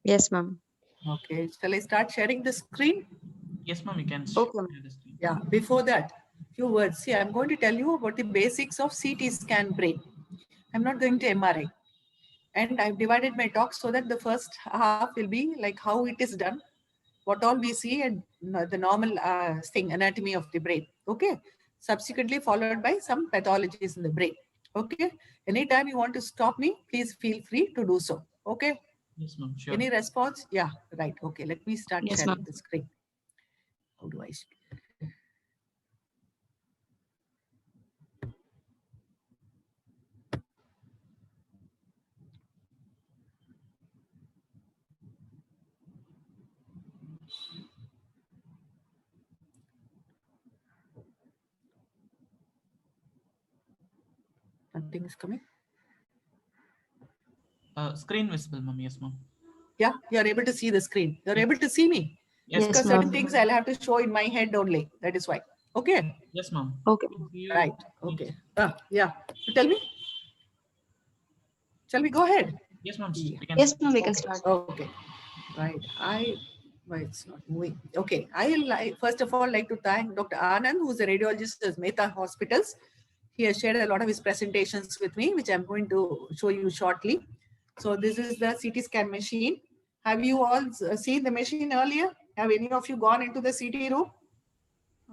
Yes, ma'am. Okay, shall I start sharing the screen? Yes, ma'am, you can Okay, ma'am. share the screen. Yeah, before that, few words. See, I'm going to tell you about the basics of CT scan brain. I'm not going to MRI. And I've divided my talk so that the first half will be like how it is done, what all we see, and the normal thing, anatomy of the brain. Okay. Subsequently followed by some pathologies in the brain. Okay. Anytime you want to stop me, please feel free to do so. Okay. Yes, ma'am, sure. Any response? Yeah, right. Okay. Let me start Yes, sharing ma'am. the screen. How do I? Nothing is coming. Screen visible, ma'am. Yes, ma'am. Yeah, you're able to see the screen. You're Yes, able to see me yes, Yes, because ma'am. certain ma'am. things I'll have to show in my head only. That is why. Okay. Yes, ma'am. Okay. We can see you. Right. Okay. Yeah. So tell me. Shall we go ahead? Yes, ma'am. Yeah. We can Yes, start. ma'am. We can Okay. start. Okay. Right. Why it's not moving. Okay. I like first of all like to thank Dr. Anand, who's a radiologist at Mehta Hospitals. He has shared a lot of his presentations with me, which I'm going to show you shortly. So this is the CT scan machine. Have you all seen the machine earlier? Have any of you gone into the CT room?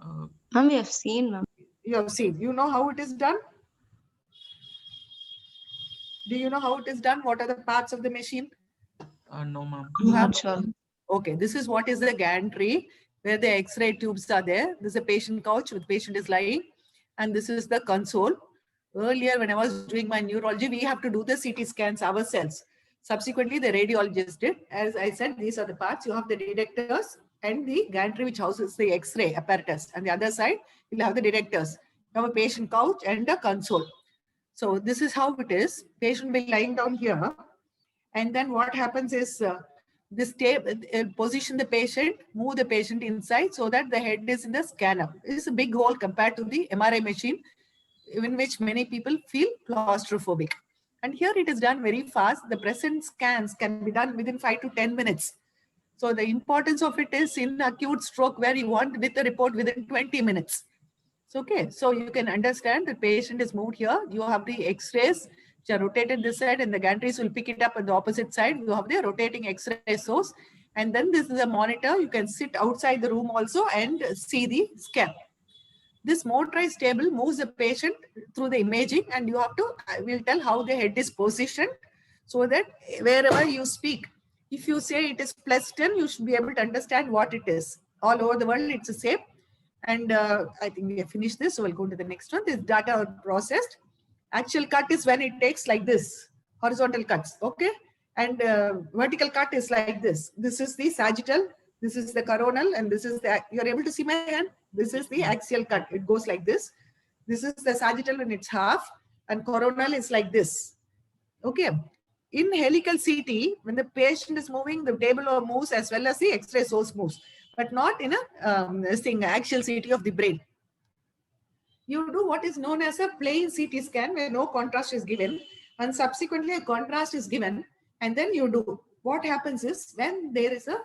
Uh, Ma'am, we have seen, ma'am. You have seen. You know how it is done? Do you know how it is done? What are the parts of the machine? no, ma'am. You I'm have? not sure. Okay, this is what is the gantry where the X-ray tubes are there. This is a patient couch with patient is lying, and this is the console. Earlier, when I was doing my neurology, we have to do the CT scans ourselves. Subsequently, the radiologist did. As I said, these are the parts. You have the detectors and the gantry which houses the X-ray apparatus. And the other side, you'll have the detectors. You have a patient couch and a console. So this is how it is. Patient will be lying down here. And then what happens is position the patient, move the patient inside so that the head is in the scanner. It's a big hole compared to the MRI machine, in which many people feel claustrophobic. And here it is done very fast. The present scans can be done within 5 to 10 minutes. So the importance of it is in acute stroke where you want with the report within 20 minutes. So, okay, so you can understand the patient is moved here. You have the X-rays which are rotated this side, and the gantries will pick it up on the opposite side. You have the rotating X-ray source. And then this is a monitor. You can sit outside the room also and see the scan. This motorized table moves the patient through the imaging, and you have to, I will tell how the head is positioned so that wherever you speak, if you say it is plus 10, you should be able to understand what it is. All over the world, it's the same. And I think we have finished this, so we'll go to the next one. This data are processed. Actual cut is when it takes like this, horizontal cuts, okay? And vertical cut is like this. This is the sagittal, this is the coronal, and this is the, you're able to see my hand? This is Yes, the ma'am. axial cut. It goes like this. This is the sagittal when it's half, and coronal is like this, okay? In helical CT, when the patient is moving, the table moves as well as the X-ray source moves, but not in a axial CT of the brain. You do what is known as a plain CT scan where no contrast is given, and subsequently a contrast is given, and then you do. What happens is when there is a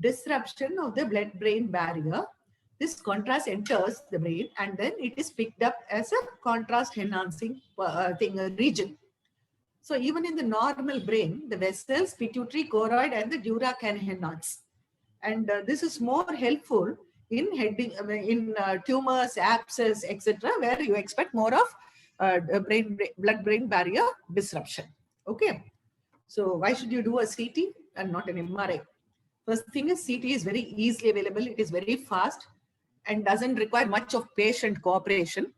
disruption of the blood-brain barrier, this contrast enters the brain and then it is picked up as a contrast enhancing region. So even in the normal brain, the vessels, pituitary, choroid, and the dura can enhance. And this is more helpful in tumors, abscess, etc., where you expect more of blood-brain barrier disruption. Okay. So why should you do a CT and not an MRI? First thing is CT is very easily available. It is very fast and doesn't require much of patient cooperation.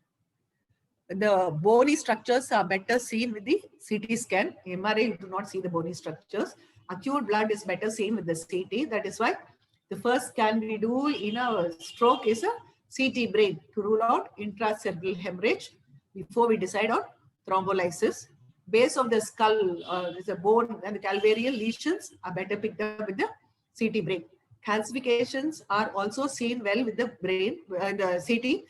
The bony structures are better seen with the CT scan. MRI, you do not see the bony structures. Acute blood is better seen with the CT. That is why the first scan we do in a stroke is a CT brain to rule out intracerebral hemorrhage before we decide on thrombolysis. Base of the skull, is a bone, and the calvarial lesions are better picked up with the CT brain. Calcifications are also seen well with the brain, the CT.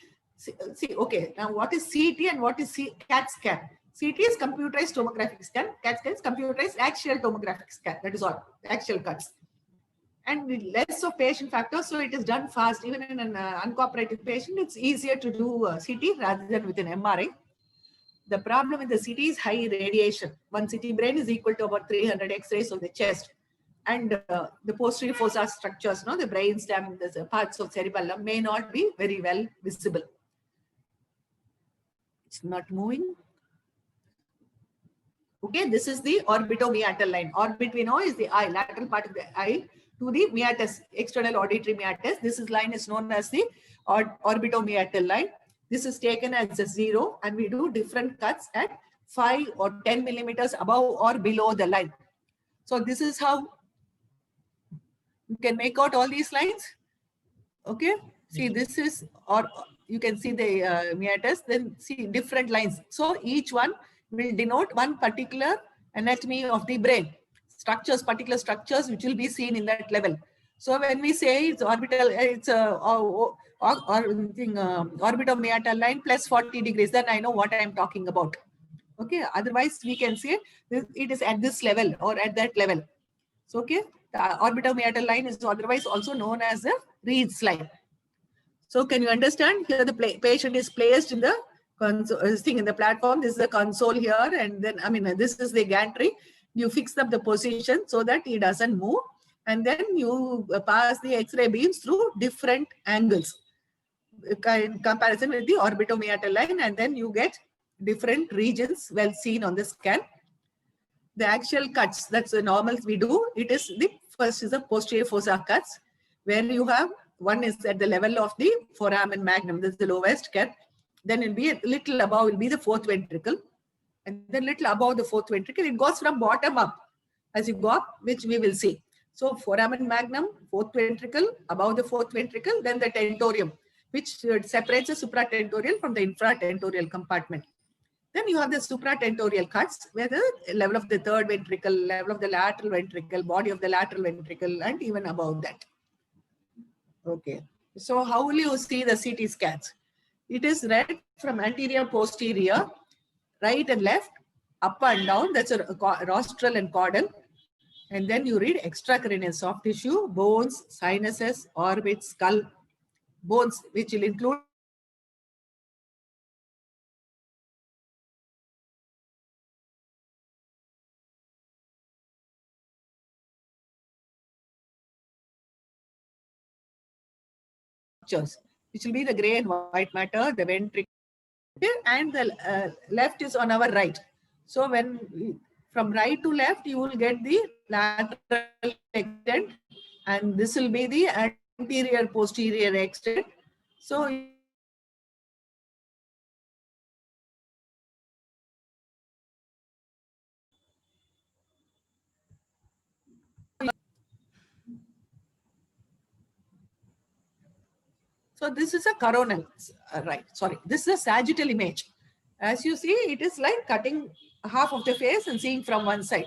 See, okay, now what is CT and what is CAT scan? CT is computerized tomographic scan. CAT scan is computerized axial tomographic scan. That is all, axial cuts. And less of patient factors, so it is done fast. Even in an uncooperative patient, it's easier to do CT rather than with an MRI. The problem with the CT is high radiation. One CT brain is equal to about 300 X-rays of the chest. And the posterior fossa structures, the brain stem, the parts of cerebellum may not be very well visible. It's not moving. Okay, this is the orbitomeatal line. Orbit, we know, is the eye, lateral part of the eye to the meatus, external auditory meatus. This line is known as the orbitomeatal line. This is taken as a 0, and we do different cuts at 5 or 10 millimeters above or below the line. So this is how you can make out all these lines. Okay, see, this is, or you can see the meatus, then see different lines. So each one will denote one particular anatomy of the brain, structures, particular structures which will be seen in that level. So when we say it's orbital, it's orbitomeatal line plus 40 degrees, then I know what I am talking about. Okay, otherwise we can say it is at this level or at that level. So, okay, the orbitomeatal line is otherwise also known as the Reed's line. So can you understand? Here the patient is placed in the thing in the platform. This is the console here, and then this is the gantry. You fix up the position so that he doesn't move, and then you pass the X-ray beams through different angles in comparison with the orbitomeatal line, and then you get different regions well seen on the scan. The axial cuts, that's the normal we do. It is the first is the posterior fossa cuts, where you have one is at the level of the foramen magnum. This is the lowest cut. Then it'll be a little above will be the fourth ventricle, and then little above the fourth ventricle. It goes from bottom up as you go up, which we will see. So foramen magnum, fourth ventricle, above the fourth ventricle, then the tentorium, which separates the supratentorial from the infratentorial compartment. Then you have the supratentorial cuts, where the level of the third ventricle, level of the lateral ventricle, body of the lateral ventricle, and even above that. Okay. So how will you see the CT scans? It is read from anterior, posterior, right and left, up and down. That's a rostral and caudal. And then you read extracranial soft tissue, bones, sinuses, orbit, skull, bones, which will include which will be the gray and white matter, the ventricle, and the left is on our right. So when from right to left, you will get the lateral extent, and this will be the anterior posterior extent. So this is a coronal, right? Sorry, this is a sagittal image. As you see, it is like cutting half of the face and seeing from one side.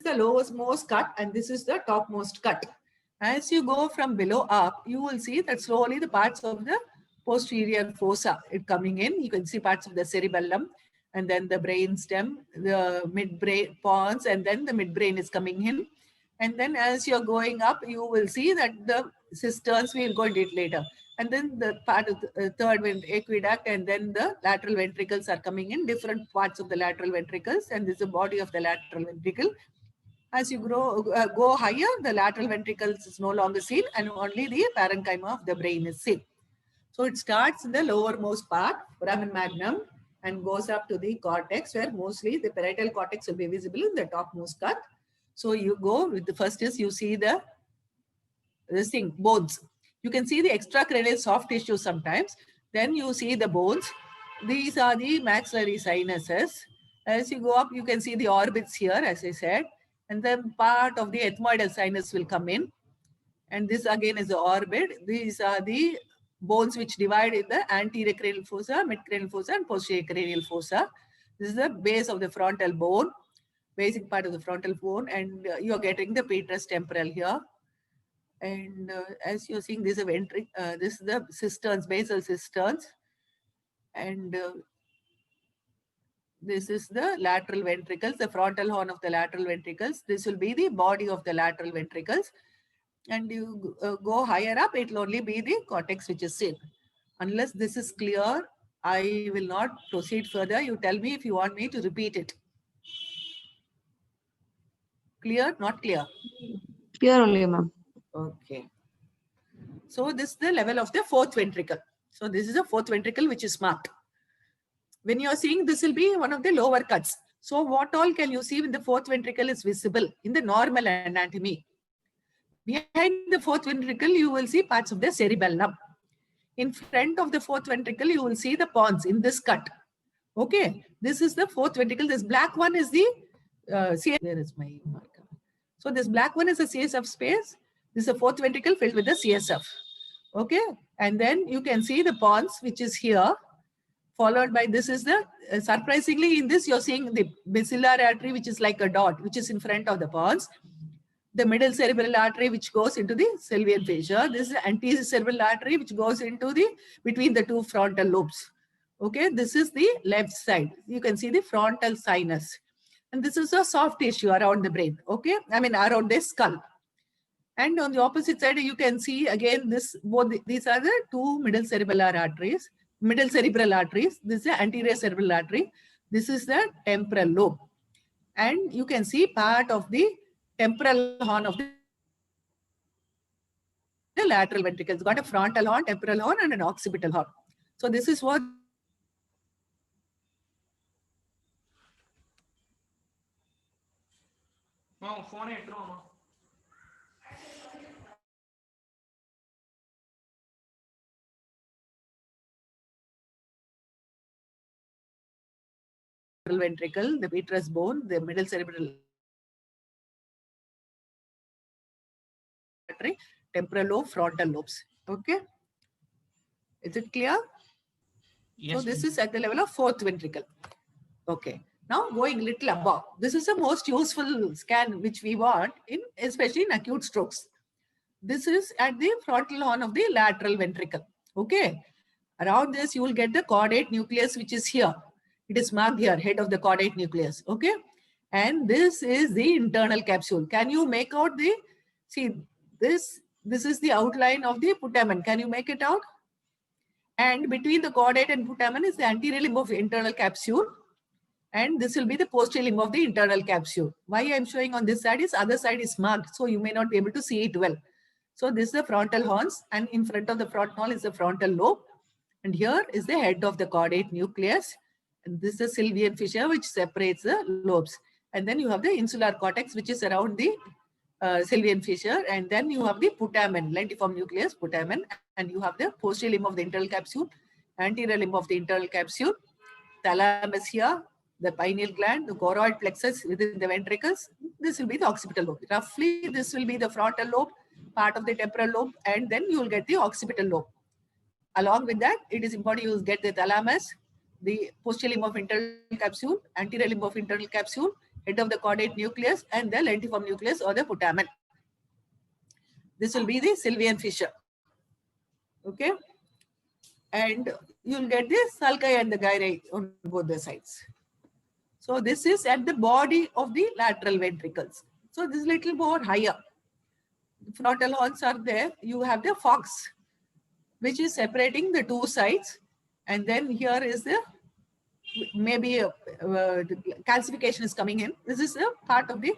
The lowest cut, and this is the topmost cut. As you go from below up, you will see that slowly the parts of the posterior fossa it coming in. You can see parts of the cerebellum, and then the brain stem, the midbrain pons, and then the midbrain is coming in. And then as you're going up, you will see that the cisterns, we will go into it later. And then the part of the third aqueduct, and then the lateral ventricles are coming in, different parts of the lateral ventricles, and this is the body of the lateral ventricle. As you go higher, the lateral ventricles is no longer seen, and only the parenchyma of the brain is seen. So it starts in the lowermost part, foramen magnum, and goes up to the cortex, where mostly the parietal cortex will be visible in the topmost cut. So you go with the first is you see this thing, bones. You can see the extracranial soft tissue sometimes. Then you see the bones. These are the maxillary sinuses. As you go up, you can see the orbits here, as I said. And then part of the ethmoidal sinus will come in. And this again is the orbit. These are the bones which divide in the anterior cranial fossa, mid cranial fossa, and posterior cranial fossa. This is the base of the frontal bone, basic part of the frontal bone, and you are getting the petrous temporal here. And as you're seeing, this is a this is the cisterns, basal cisterns, and this is the lateral ventricles, the frontal horn of the lateral ventricles. This will be the body of the lateral ventricles. And you go higher up, it will only be the cortex which is seen. Unless this is clear, I will not proceed further. You tell me if you want me to repeat it. Clear? Not clear? Clear only, ma'am. Okay. So this is the level of the fourth ventricle. So this is the fourth ventricle which is marked. When you are seeing, this will be one of the lower cuts. So what all can you see when the fourth ventricle is visible in the normal anatomy? Behind the fourth ventricle, you will see parts of the cerebellum. In front of the fourth ventricle, you will see the pons in this cut. Okay, this is the fourth ventricle. This black one is the CSF. There is my marker. So this black one is a CSF space. This is a fourth ventricle filled with the CSF. Okay, and then you can see the pons, which is here, followed by this is the, surprisingly in this, you're seeing the basilar artery, which is like a dot, which is in front of the pons. The middle cerebral artery, which goes into the Sylvian fissure. This is the anterior cerebral artery, which goes into the, between the two frontal lobes. Okay, this is the left side. You can see the frontal sinus. And this is a soft tissue around the brain. Okay, I mean around the skull. And on the opposite side, you can see again this, both these are the two middle cerebral arteries. Middle cerebral arteries. This is the anterior cerebral artery. This is the temporal lobe. And you can see part of the temporal horn of the lateral ventricle. It's got a frontal horn, temporal horn, and an occipital horn. So this is what ventricle, the petrous bone, the middle cerebral artery, temporal lobe, frontal lobes. Okay, is it clear? Yes, So this ma'am. is at the level of fourth ventricle. Okay. Now going little above. This is the most useful scan which we want, in especially in acute strokes. This is at the frontal horn of the lateral ventricle. Okay. Around this, you will get the caudate nucleus, which is here. It is marked here, head of the caudate nucleus. Okay. And this is the internal capsule. Can you make out the, see, this is the outline of the putamen. Can you make it out? And between the caudate and putamen is the anterior limb of internal capsule. And this will be the posterior limb of the internal capsule. Why I'm showing on this side is other side is marked, so you may not be able to see it well. So this is the frontal horns, and in front of the frontal horn is the frontal lobe. And here is the head of the caudate nucleus. And this is the Sylvian fissure, which separates the lobes. And then you have the insular cortex, which is around the Sylvian fissure. And then you have the putamen, lentiform nucleus, putamen. And you have the posterior limb of the internal capsule, anterior limb of the internal capsule, thalamus here, the pineal gland, the choroid plexus within the ventricles. This will be the occipital lobe. Roughly, this will be the frontal lobe, part of the temporal lobe, and then you will get the occipital lobe. Along with that, it is important you get the thalamus, the posterior limb of internal capsule, anterior limb of internal capsule, head of the caudate nucleus, and the lentiform nucleus or the putamen. This will be the Sylvian fissure. Okay. And you'll get the sulci and the gyri on both the sides. So this is at the body of the lateral ventricles. So this is little more higher. Frontal horns are there. You have the fox, which is separating the two sides. And then here is the, maybe the calcification is coming in. This is a part of the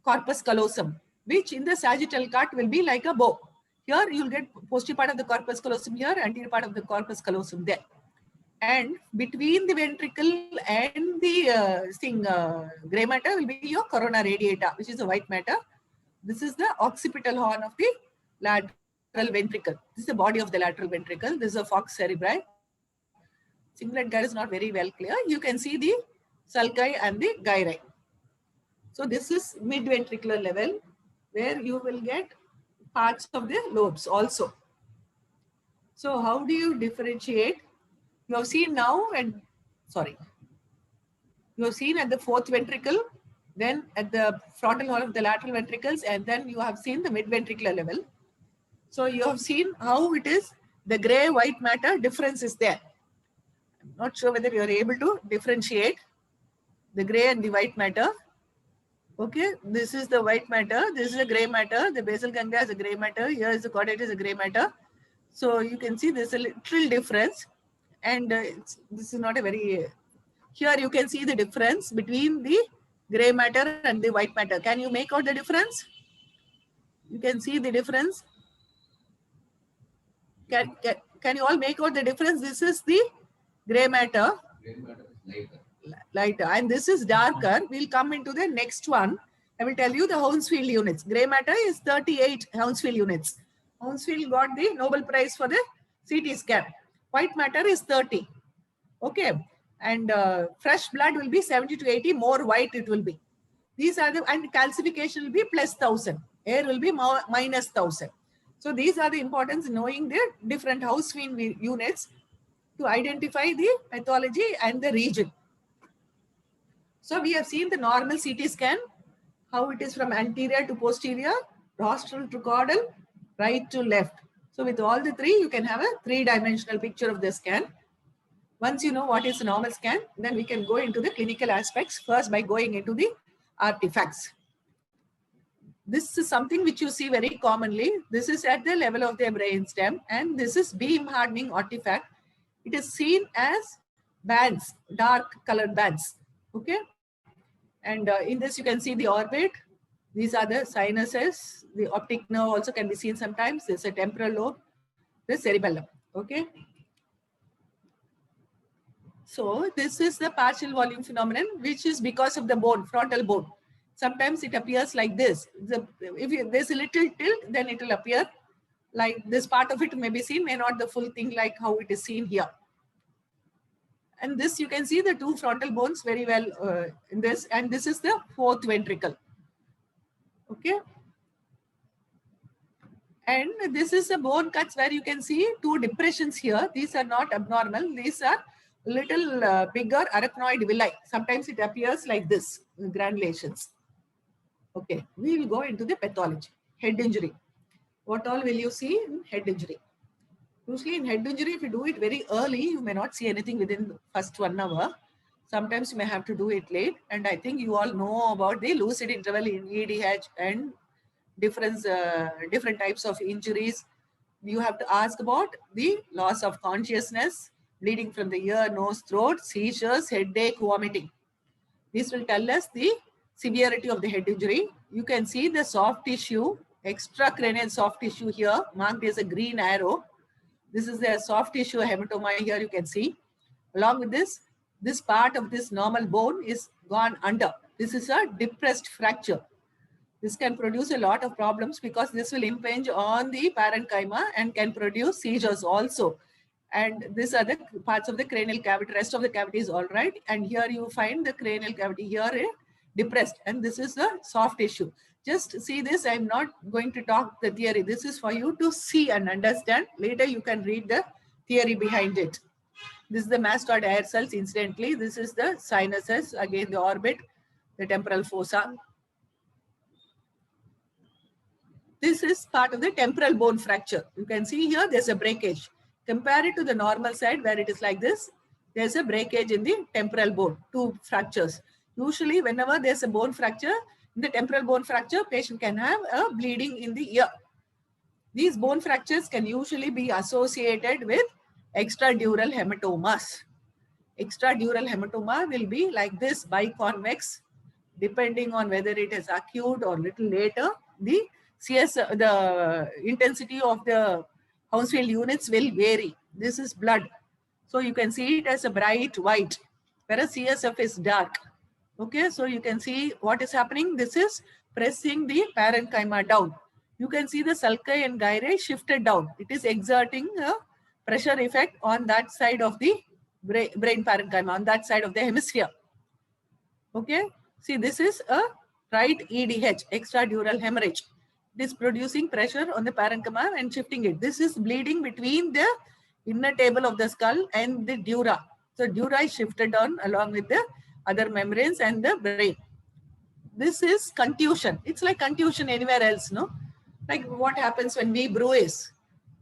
corpus callosum, which in the sagittal cut will be like a bow. Here you'll get posterior part of the corpus callosum here, anterior part of the corpus callosum there. And between the ventricle and the gray matter will be your corona radiata, which is a white matter. This is the occipital horn of the lateral ventricle. This is the body of the lateral ventricle. This is a fox cerebri. Singlet gyre is not very well clear. You can see the sulci and the gyri. So this is mid-ventricular level, where you will get parts of the lobes also. So how do you differentiate? You have seen now you have seen at the fourth ventricle, then at the frontal wall of the lateral ventricles, and then you have seen the mid-ventricular level. So you have seen how it is, the gray-white matter difference is there. I'm not sure whether you are able to differentiate the gray and the white matter. Okay, this is the white matter, this is a gray matter, the basal ganglia is a gray matter, here is the caudate is a gray matter. So you can see there's a little difference, and this is not a very, here you can see the difference between the gray matter and the white matter. Can you make out the difference? You can see the difference. Can you all make out the difference? This is the gray matter. Gray matter is Lighter, and this is darker. We'll come into the next one. I will tell you the Hounsfield units. Gray matter is 38 Hounsfield units. Hounsfield got the Nobel Prize for the CT scan. White matter is 30. Okay, and fresh blood will be 70 to 80. More white it will be. These are the, and calcification will be plus 1000. Air will be minus 1000. So these are the importance knowing the different Hounsfield units to identify the pathology and the region. So we have seen the normal CT scan, how it is from anterior to posterior, rostral to caudal, right to left. So with all the three, you can have a three-dimensional picture of the scan. Once you know what is a normal scan, then we can go into the clinical aspects first by going into the artifacts. This is something which you see very commonly. This is at the level of the brainstem, and this is beam hardening artifact. It is seen as bands, dark colored bands. Okay, and in this you can see the orbit. These are the sinuses. The optic nerve also can be seen sometimes. There's a temporal lobe, the cerebellum. Okay, so this is the partial volume phenomenon, which is because of the bone, frontal bone. Sometimes it appears like this. If there's a little tilt, then it will appear like this. Part of it may be seen, may not the full thing like how it is seen here. And this, you can see the two frontal bones very well in this, and this is the fourth ventricle. Okay. And this is the bone cuts where you can see two depressions here. These are not abnormal. These are little bigger arachnoid villi. Sometimes it appears like this, granulations. Okay, we will go into the pathology. Head injury. What all will you see in head injury? Usually in head injury, if you do it very early, you may not see anything within the first 1 hour. Sometimes you may have to do it late. And I think you all know about the lucid interval in EDH and different types of injuries. You have to ask about the loss of consciousness, bleeding from the ear, nose, throat, seizures, headache, vomiting. This will tell us the severity of the head injury. You can see the soft tissue, extracranial soft tissue here, marked as a green arrow. This is the soft tissue hematoma here, you can see. Along with this part of this normal bone is gone under. This is a depressed fracture. This can produce a lot of problems because this will impinge on the parenchyma and can produce seizures also. And these are the parts of the cranial cavity. Rest of the cavity is all right. And here you find the cranial cavity here depressed. And this is the soft tissue. Just see this. I'm not going to talk the theory. This is for you to see and understand. Later you can read the theory behind it. This is the mastoid air cells. Incidentally, this is the sinuses. Again, the orbit, the temporal fossa. This is part of the temporal bone fracture. You can see here there's a breakage. Compare it to the normal side where it is like this. There's a breakage in the temporal bone, two fractures. Usually whenever there's a bone fracture, in the temporal bone fracture, patient can have a bleeding in the ear. These bone fractures can usually be associated with extradural hematomas. Extradural hematoma will be like this, biconvex, depending on whether it is acute or little later. The intensity of the Hounsfield units will vary. This is blood. So you can see it as a bright white, whereas CSF is dark. Okay, so you can see what is happening. This is pressing the parenchyma down. You can see the sulci and gyri shifted down. It is exerting a pressure effect on that side of the brain parenchyma, on that side of the hemisphere. Okay, see this is a right EDH, extradural hemorrhage. It is producing pressure on the parenchyma and shifting it. This is bleeding between the inner table of the skull and the dura. So dura is shifted on along with the other membranes and the brain. This is contusion. It's like contusion anywhere else, no? Like what happens when we bruise.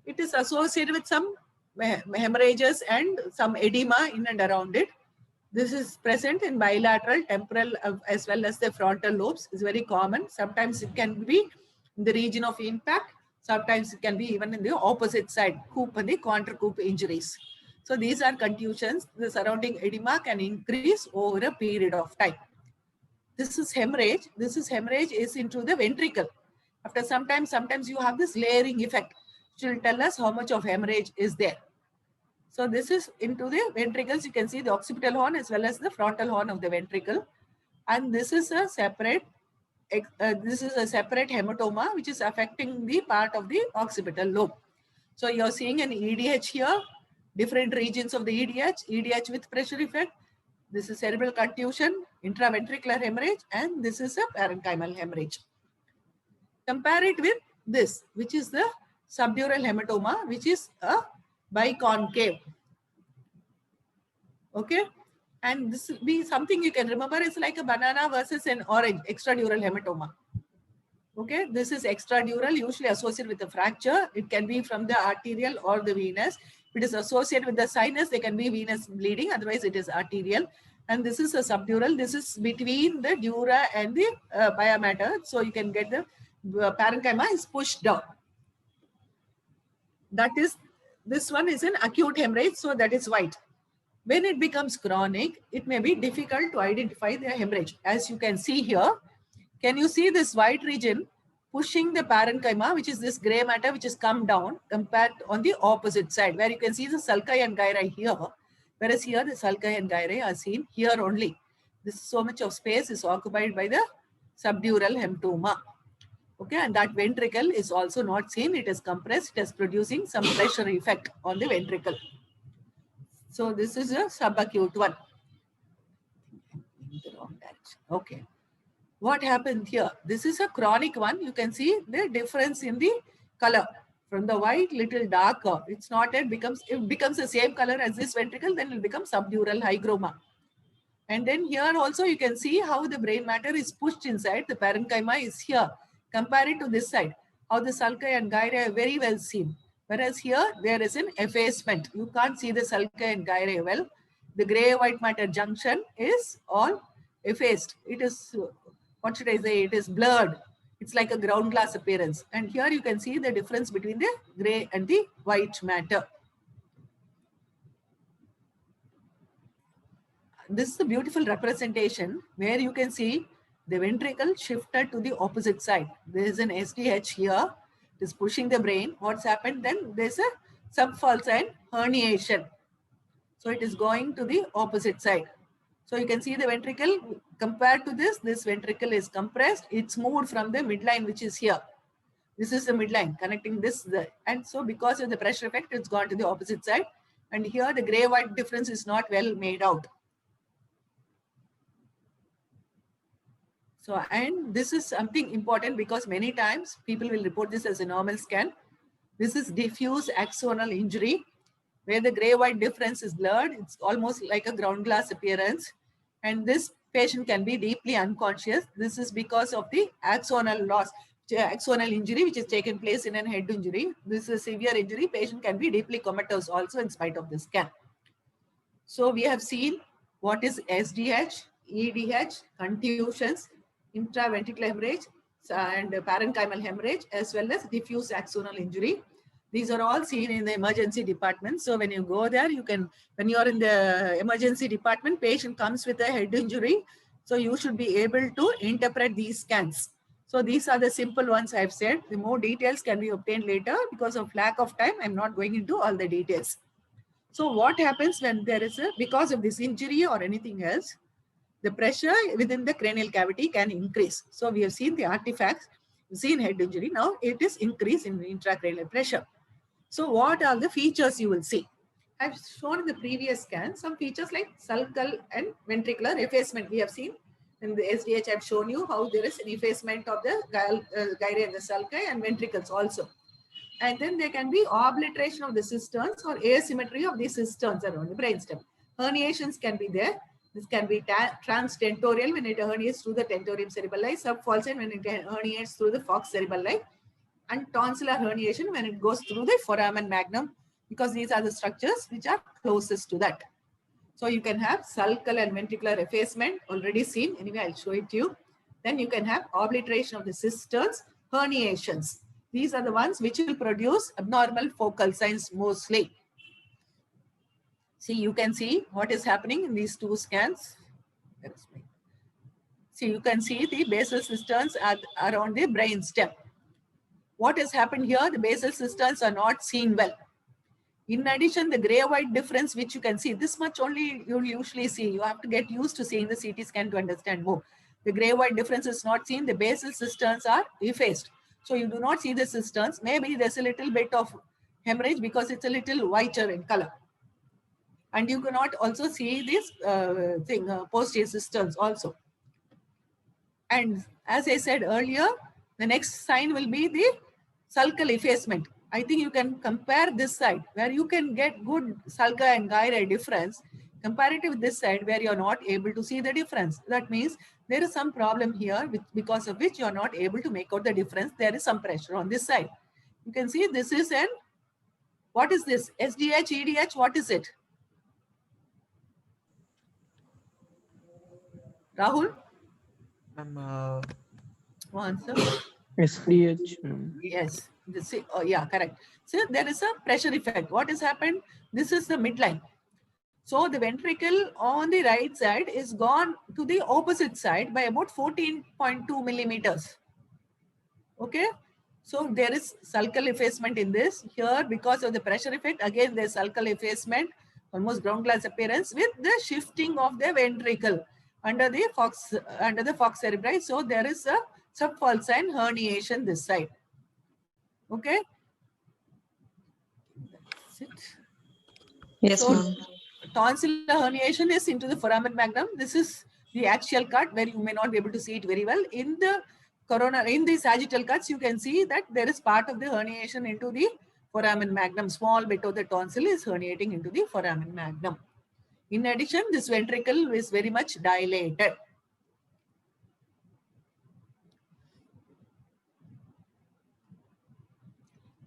It is associated with some hemorrhages and some edema in and around it. This is present in bilateral, temporal, as well as the frontal lobes. It's very common. Sometimes it can be in the region of impact. Sometimes it can be even in the opposite side, coop and the contra-coop injuries. So these are contusions. The surrounding edema can increase over a period of time. This is hemorrhage. This is hemorrhage is into the ventricle. After some time, sometimes you have this layering effect, which will tell us how much of hemorrhage is there. So this is into the ventricles. You can see the occipital horn as well as the frontal horn of the ventricle. And this is a separate hematoma, which is affecting the part of the occipital lobe. So you're seeing an EDH here, different regions of the EDH with pressure effect. This is cerebral contusion, intraventricular hemorrhage, and this is a parenchymal hemorrhage. Compare it with this, which is the subdural hematoma, which is a biconcave. Okay, and this will be something you can remember. It's like a banana versus an orange, extradural hematoma. Okay, this is extradural, usually associated with a fracture. It can be from the arterial or the venous. If it is associated with the sinus, there can be venous bleeding. Otherwise, it is arterial. And this is a subdural. This is between the dura and the pia mater. So you can get the parenchyma is pushed down. That is, this one is an acute hemorrhage. So that is white. When it becomes chronic, it may be difficult to identify the hemorrhage. As you can see here, can you see this white region pushing the parenchyma, which is this gray matter, which has come down, compared on the opposite side, where you can see the sulci and gyri here, whereas here the sulci and gyri are seen here only. This so much of space is occupied by the subdural hematoma. Okay, and that ventricle is also not seen. It is compressed. It is producing some pressure effect on the ventricle. So this is a subacute one. In the wrong direction. Okay. What happened here? This is a chronic one. You can see the difference in the color. From the white, little darker. It's not yet becomes, it becomes the same color as this ventricle, then it will become subdural hygroma. And then here also you can see how the brain matter is pushed inside. The parenchyma is here. Compare it to this side. How the sulci and gyri are very well seen. Whereas here there is an effacement. You can't see the sulci and gyri well. The gray-white matter junction is all effaced. It is, what should I say? It is blurred. It's like a ground glass appearance. And here you can see the difference between the gray and the white matter. This is a beautiful representation where you can see the ventricle shifted to the opposite side. There is an SDH here. It is pushing the brain. What's happened then? There's a subfalcine herniation. So it is going to the opposite side. So you can see the ventricle compared to this ventricle is compressed. It's moved from the midline, which is here. This is the midline connecting this. And so because of the pressure effect, it's gone to the opposite side. And here the gray-white difference is not well made out. So, and this is something important because many times people will report this as a normal scan. This is diffuse axonal injury where the gray-white difference is blurred. It's almost like a ground glass appearance. And this patient can be deeply unconscious. This is because of the axonal loss, axonal injury, which has taken place in a head injury. This is a severe injury. Patient can be deeply comatose also in spite of the scan. So we have seen what is SDH, EDH, contusions, intraventricular hemorrhage, and parenchymal hemorrhage, as well as diffuse axonal injury. These are all seen in the emergency department. So when you go there, you can, when you're in the emergency department, patient comes with a head injury. So you should be able to interpret these scans. So these are the simple ones I've said. The more details can be obtained later. Because of lack of time, I'm not going into all the details. So what happens when there is a, because of this injury or anything else, the pressure within the cranial cavity can increase. So we have seen the artifacts, we've seen head injury. Now it is increase in intracranial pressure. So what are the features you will see? I've shown in the previous scan some features like sulcal and ventricular effacement. We have seen In the SDH, I've shown you how there is an effacement of the gyri and the sulci and ventricles also. And then there can be obliteration of the cisterns or asymmetry of the cisterns around the brainstem. Herniations can be there. This can be transtentorial when it herniates through the tentorium cerebelli, subfalcine when it herniates through the falx cerebelli, and tonsillar herniation when it goes through the foramen magnum, because these are the structures which are closest to that. So you can have sulcal and ventricular effacement, already seen. Anyway, I'll show it to you. Then you can have obliteration of the cisterns, herniations. These are the ones which will produce abnormal focal signs mostly. See, you can see what is happening in these two scans. See, you can see the basal cisterns are around the brain stem. What has happened here? The basal cisterns are not seen well. In addition, the gray-white difference, which you can see, this much only you'll usually see. You have to get used to seeing the CT scan to understand more. The gray-white difference is not seen. The basal cisterns are effaced. So you do not see the cisterns. Maybe there's a little bit of hemorrhage because it's a little whiter in color. And you cannot also see this posterior cisterns also. And as I said earlier, the next sign will be the sulcal effacement. I think you can compare this side where you can get good sulca and gyri difference comparative with this side where you're not able to see the difference. That means there is some problem here because of which you're not able to make out the difference. There is some pressure on this side. You can see this is an, what is this? SDH, EDH, what is it? Rahul? Answer. SDH. Yes. Oh, yeah, correct. So there is a pressure effect. What has happened? This is the midline. So the ventricle on the right side is gone to the opposite side by about 14.2 millimeters. Okay. So there is sulcal effacement in this. Here, because of the pressure effect, again there's sulcal effacement, almost ground glass appearance with the shifting of the ventricle under the falx cerebri. So there is a subfalcine herniation this side. Okay. That's it. Yes, So, ma'am. tonsillar herniation is into the foramen magnum. This is the axial cut where you may not be able to see it very well. In the in the sagittal cuts, you can see that there is part of the herniation into the foramen magnum. Small bit of the tonsil is herniating into the foramen magnum. In addition, this ventricle is very much dilated.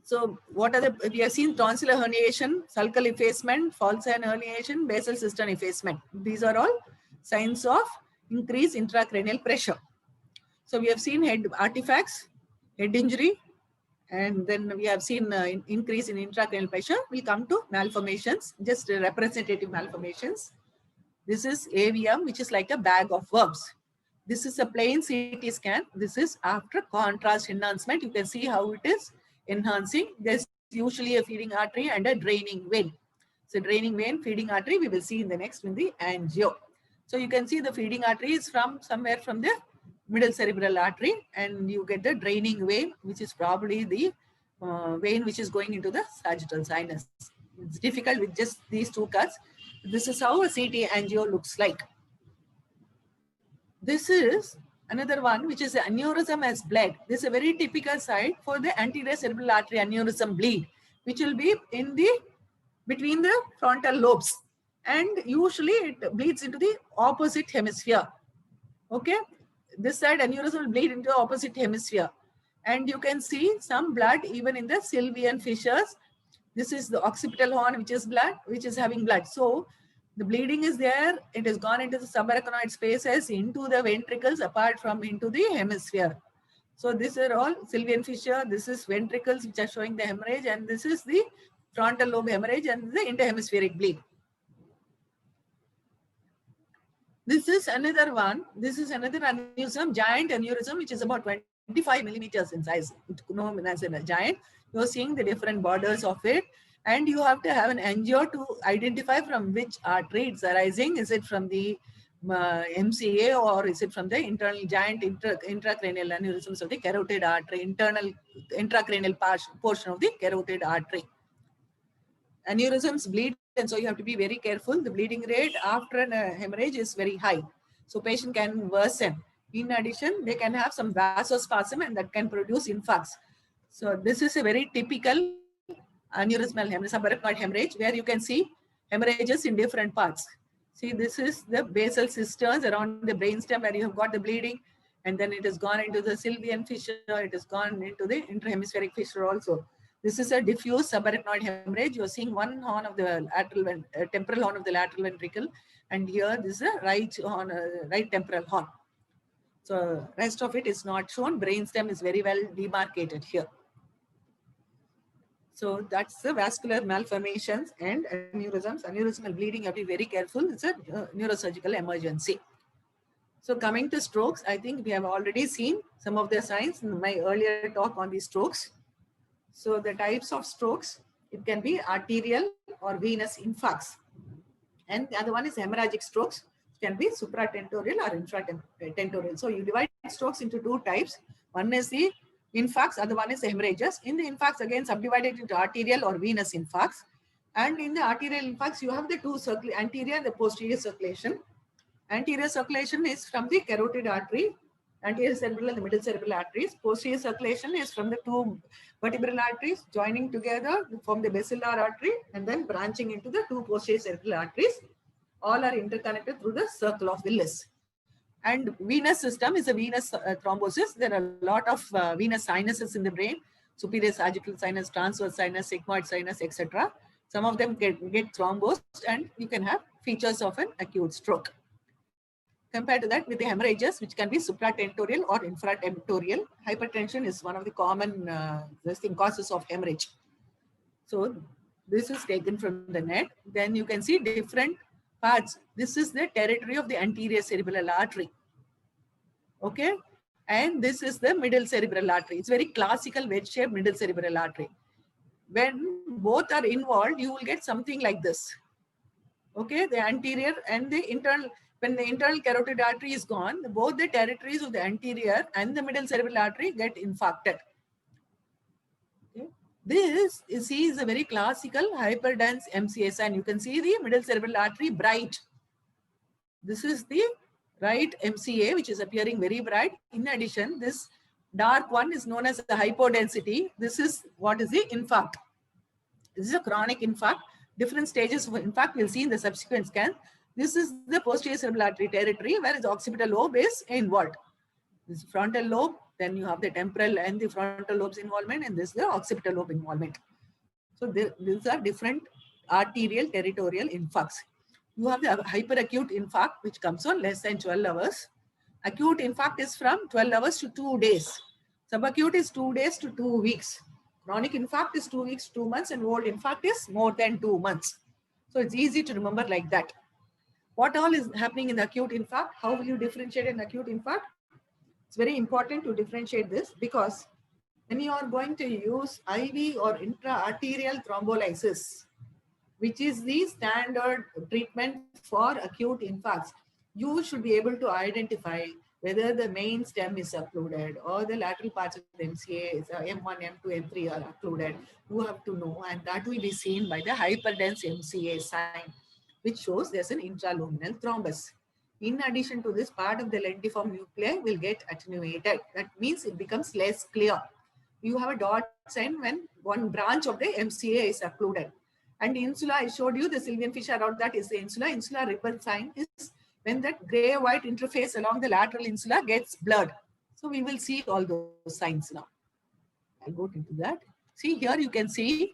So what are the, we have seen tonsillar herniation, sulcal effacement, falcine herniation, basal cistern effacement. These are all signs of increased intracranial pressure. So we have seen head artifacts, head injury, and then we have seen increase in intracranial pressure. We come to malformations, just representative malformations. This is AVM, which is like a bag of worms. This is a plain CT scan. This is after contrast enhancement. You can see how it is enhancing. There's usually a feeding artery and a draining vein. So draining vein, feeding artery, we will see in the next in the angio. So you can see the feeding artery is from somewhere from the middle cerebral artery, and you get the draining vein, which is probably the vein which is going into the sagittal sinus. It's difficult with just these two cuts. This is how a CT angio looks like. This is another one, which is aneurysm as bled. This is a very typical site for the anterior cerebral artery aneurysm bleed, which will be in the between the frontal lobes, and usually it bleeds into the opposite hemisphere. Okay, this side aneurysm will bleed into the opposite hemisphere, and you can see some blood even in the sylvian fissures. This is the occipital horn, which is blood, which is having blood. So the bleeding is there. It has gone into the subarachnoid spaces, into the ventricles, apart from into the hemisphere. So these are all sylvian fissure. This is ventricles which are showing the hemorrhage, and this is the frontal lobe hemorrhage and the interhemispheric bleed. This is another one. This is another aneurysm, giant aneurysm, which is about 25 millimeters in size. It's known as a giant. You're seeing the different borders of it. And you have to have an angio to identify from which artery it's arising. Is it from the MCA, or is it from the internal giant intracranial aneurysms of the carotid artery, internal intracranial portion of the carotid artery? Aneurysms bleed, and so you have to be very careful. The bleeding rate after a hemorrhage is very high. So patient can worsen. In addition, they can have some vasospasm and that can produce infarcts. So this is a very typical aneurysmal hemorrhage, subarachnoid hemorrhage, where you can see hemorrhages in different parts. See, this is the basal cisterns around the brainstem where you have got the bleeding, and then it has gone into the sylvian fissure, it has gone into the intrahemispheric fissure also. This is a diffuse subarachnoid hemorrhage. You're seeing one horn of the lateral, temporal horn of the lateral ventricle, and here this is a right horn, right temporal horn. So rest of it is not shown. Brainstem is very well demarcated here. So that's the vascular malformations and aneurysms. Aneurysmal bleeding, you have to be very careful. It's a neurosurgical emergency. So coming to strokes, I think we have already seen some of the signs in my earlier talk on the strokes. So the types of strokes, it can be arterial or venous infarcts. And the other one is hemorrhagic strokes. It can be supratentorial or infratentorial. So you divide strokes into two types. One is the infarcts, other one is hemorrhages. In the infarcts, again, subdivided into arterial or venous infarcts. And in the arterial infarcts, you have the two anterior and the posterior circulation. Anterior circulation is from the carotid artery, anterior cerebral and the middle cerebral arteries. Posterior circulation is from the two vertebral arteries joining together from the basilar artery and then branching into the two posterior cerebral arteries. All are interconnected through the circle of Willis. And venous system is a venous thrombosis. There are a lot of venous sinuses in the brain, superior sagittal sinus, transverse sinus, sigmoid sinus, etc. Some of them get thrombosed and you can have features of an acute stroke. Compared to that, with the hemorrhages, which can be supratentorial or infratentorial, hypertension is one of the common causes of hemorrhage. So this is taken from the net. Then you can see different parts. This is the territory of the anterior cerebral artery. Okay. And this is the middle cerebral artery. It's very classical wedge-shaped middle cerebral artery. When both are involved, you will get something like this. Okay. The anterior and the internal. When the internal carotid artery is gone, both the territories of the anterior and the middle cerebral artery get infarcted. Okay. This is a very classical hyperdense MCA sign. You can see the middle cerebral artery bright. This is the right MCA, which is appearing very bright. In addition, this dark one is known as the hypodensity. This is what is the infarct. This is a chronic infarct. Different stages of infarct we'll see in the subsequent scan. This is the posterior cerebral artery territory where the occipital lobe is involved. This frontal lobe, then you have the temporal and the frontal lobe's involvement, and this is the occipital lobe involvement. So these are different arterial territorial infarcts. You have the hyperacute infarct, which comes on less than 12 hours. Acute infarct is from 12 hours to 2 days. Subacute is 2 days to 2 weeks. Chronic infarct is 2 weeks, 2 months, and old infarct is more than 2 months. So it's easy to remember like that. What all is happening in the acute infarct? How will you differentiate an acute infarct? It's very important to differentiate this because when you are going to use IV or intra-arterial thrombolysis, which is the standard treatment for acute infarcts, you should be able to identify whether the main stem is occluded or the lateral parts of the MCA is M1, M2, M3 are occluded. You have to know, and that will be seen by the hyperdense MCA sign, which shows there's an intraluminal thrombus. In addition to this, part of the lentiform nuclei will get attenuated. That means it becomes less clear. You have a dot sign when one branch of the MCA is occluded. And insula, I showed you the sylvian fissure around that is the insula. Insular ribbon sign is when that gray-white interface along the lateral insula gets blurred. So we will see all those signs now. I'll go into that. See here you can see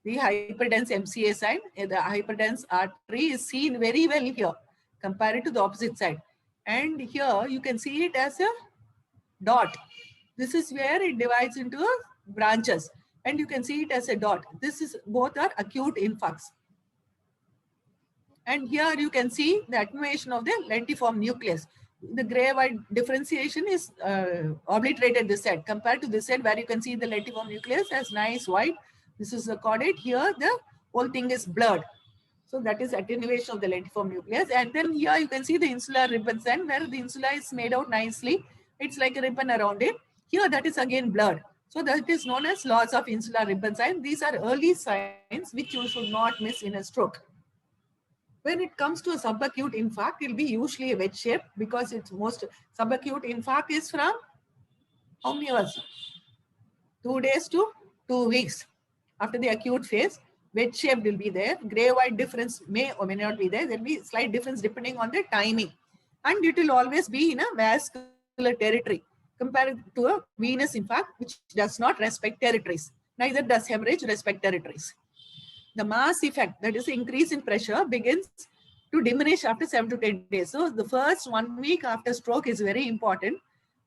the hyperdense MCA sign. The hyperdense artery is seen very well here compared to the opposite side. And here you can see it as a dot. This is where it divides into branches. And you can see it as a dot. This is both are acute infarcts. And here you can see the attenuation of the lentiform nucleus. The gray-white differentiation is obliterated this side compared to this side where you can see the lentiform nucleus as nice white. This is the caudate. Here the whole thing is blurred. So that is attenuation of the lentiform nucleus. And then here you can see the insular ribbon sign where the insula is made out nicely. It's like a ribbon around it. Here that is again blurred. So that is known as loss of insular ribbon sign. These are early signs which you should not miss in a stroke. When it comes to a subacute infarct, it will be usually a wedge shape because it's most subacute infarct is from how many hours? 2 days to 2 weeks. After the acute phase, wedge shape will be there. Gray-white difference may or may not be there. There will be slight difference depending on the timing. And it will always be in a vascular territory compared to a venous infarct, which does not respect territories. Neither does hemorrhage respect territories. The mass effect, that is increase in pressure, begins to diminish after 7 to 10 days. So the first 1 week after stroke is very important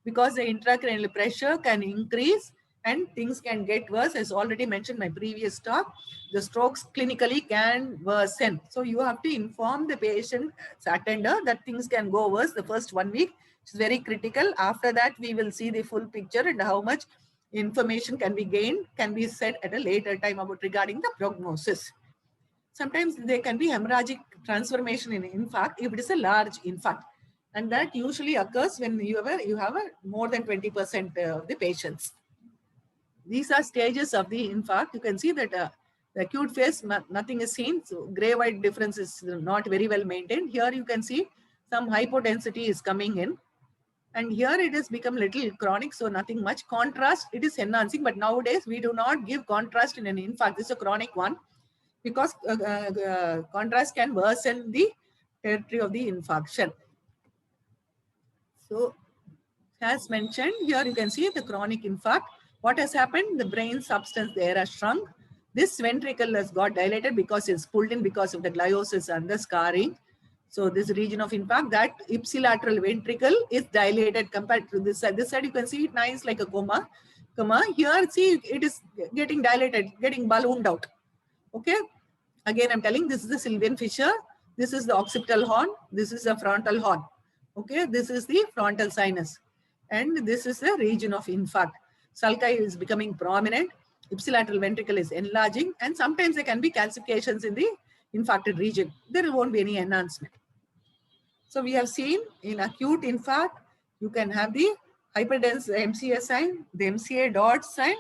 because the intracranial pressure can increase and things can get worse. As already mentioned in my previous talk, the strokes clinically can worsen. So you have to inform the patient attender that things can go worse the first 1 week. It's very critical. After that, we will see the full picture and how much information can be gained, can be said at a later time about regarding the prognosis. Sometimes there can be hemorrhagic transformation in infarct if it is a large infarct. And that usually occurs when you have a more than 20% of the patients. These are stages of the infarct. You can see that the acute phase, nothing is seen. So gray-white difference is not very well maintained. Here you can see some hypodensity is coming in. And here it has become little chronic, so nothing much. Contrast, it is enhancing, but nowadays we do not give contrast in an infarct. This is a chronic one because contrast can worsen the territory of the infarction. So as mentioned, here you can see the chronic infarct. What has happened? The brain substance there has shrunk. This ventricle has got dilated because it's pulled in because of the gliosis and the scarring. So this region of infarct, that ipsilateral ventricle is dilated compared to this side. This side you can see it nice like a coma. Here, see, it is getting dilated, getting ballooned out. Okay. Again, I'm telling this is the Sylvian fissure. This is the occipital horn. This is the frontal horn. Okay. This is the frontal sinus. And this is the region of infarct. Sulci is becoming prominent. Ipsilateral ventricle is enlarging. And sometimes there can be calcifications in the infarcted region. There won't be any enhancement. So we have seen in acute infarct, you can have the hyperdense MCA sign, the MCA dot sign,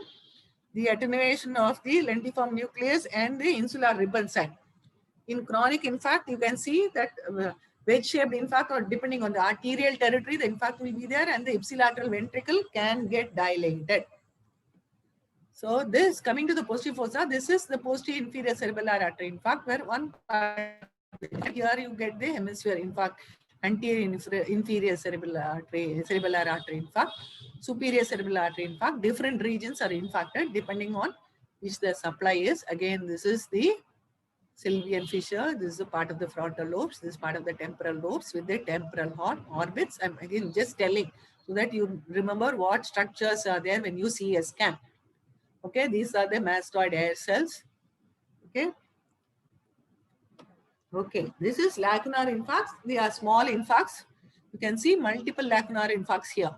the attenuation of the lentiform nucleus, and the insular ribbon sign. In chronic infarct, you can see that wedge-shaped infarct, or depending on the arterial territory, the infarct will be there, and the ipsilateral ventricle can get dilated. So this, coming to the posterior fossa, this is the posterior inferior cerebellar artery infarct, where one part, here you get the hemisphere infarct, anterior inferior cerebellar artery infarct, superior cerebellar artery infarct. Different regions are infarcted depending on which the supply is. Again, this is the Sylvian fissure. This is a part of the frontal lobes. This is part of the temporal lobes with the temporal horn orbits. I'm again just telling so that you remember what structures are there when you see a scan. Okay, these are the mastoid air cells. Okay. Okay, this is lacunar infarcts. They are small infarcts. You can see multiple lacunar infarcts here.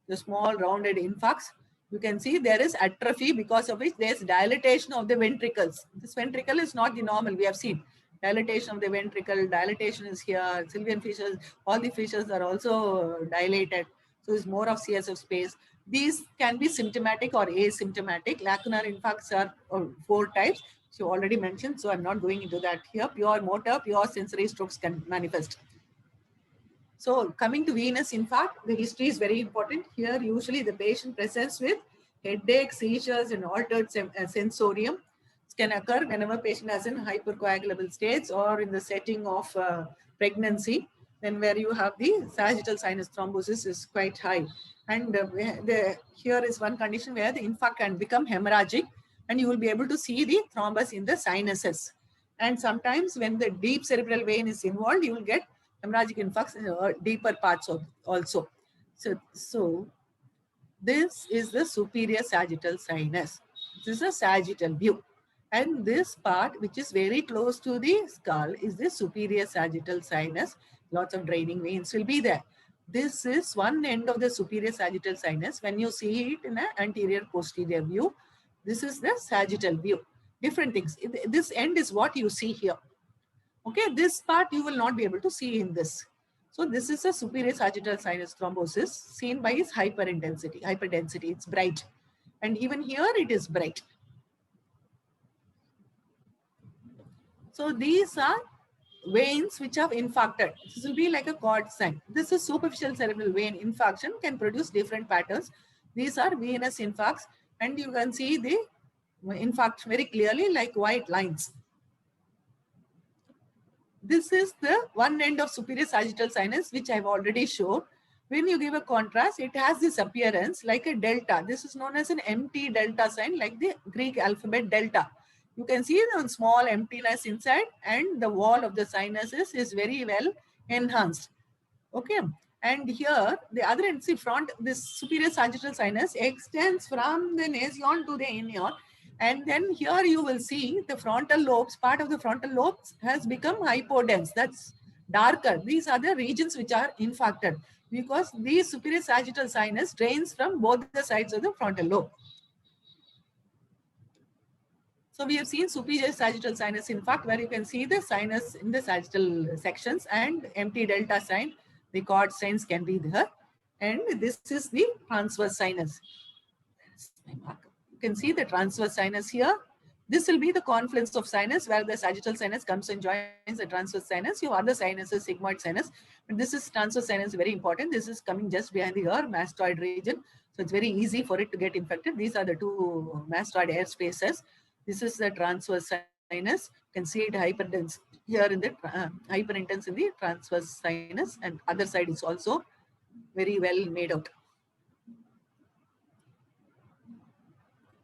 The small rounded infarcts. You can see there is atrophy because of which there is dilatation of the ventricles. This ventricle is not the normal. We have seen dilatation of the ventricle. Dilatation is here. Sylvian fissures. All the fissures are also dilated. So it's more of CSF space. These can be symptomatic or asymptomatic. Lacunar infarcts are 4 types. So already mentioned, so I'm not going into that here. Pure motor, pure sensory strokes can manifest. So coming to venous infarct, the history is very important. Here, usually the patient presents with headache, seizures, and altered sensorium. It can occur whenever patient has in hypercoagulable states or in the setting of pregnancy, then where you have the sagittal sinus thrombosis is quite high. And here is one condition where the infarct can become hemorrhagic, and you will be able to see the thrombus in the sinuses. And sometimes when the deep cerebral vein is involved, you will get hemorrhagic infarcts in deeper parts also. So this is the superior sagittal sinus. This is a sagittal view. And this part, which is very close to the skull, is the superior sagittal sinus. Lots of draining veins will be there. This is one end of the superior sagittal sinus. When you see it in an anterior posterior view, this is the sagittal view. Different things. This end is what you see here. Okay, this part you will not be able to see in this. So this is a superior sagittal sinus thrombosis seen by its hyperdensity. It's bright. And even here it is bright. So these are veins which have infarcted. This will be like a cord sign. This is superficial cerebral vein infarction, can produce different patterns. These are venous infarcts, and you can see the infarct very clearly like white lines. This is the one end of superior sagittal sinus, which I've already shown. When you give a contrast, it has this appearance like a delta. This is known as an empty delta sign, like the Greek alphabet delta. You can see the small emptiness inside, and the wall of the sinuses is very well enhanced. Okay. And here, the other end, see front, this superior sagittal sinus extends from the nasion to the ilion. And then here you will see the frontal lobes, part of the frontal lobes has become hypodense. That's darker. These are the regions which are infarcted because the superior sagittal sinus drains from both the sides of the frontal lobe. So we have seen superior sagittal sinus infarct, where you can see the sinus in the sagittal sections and empty delta sign. The cord signs can be there. And this is the transverse sinus. You can see the transverse sinus here. This will be the confluence of sinus, where the sagittal sinus comes and joins the transverse sinus. You have other sinuses, sigmoid sinus. But this is transverse sinus, very important. This is coming just behind the ear, mastoid region. So it's very easy for it to get infected. These are the two mastoid air spaces. This is the transverse sinus. You can see it hyperdense here in the hyperintense in the transverse sinus, and other side is also very well made out.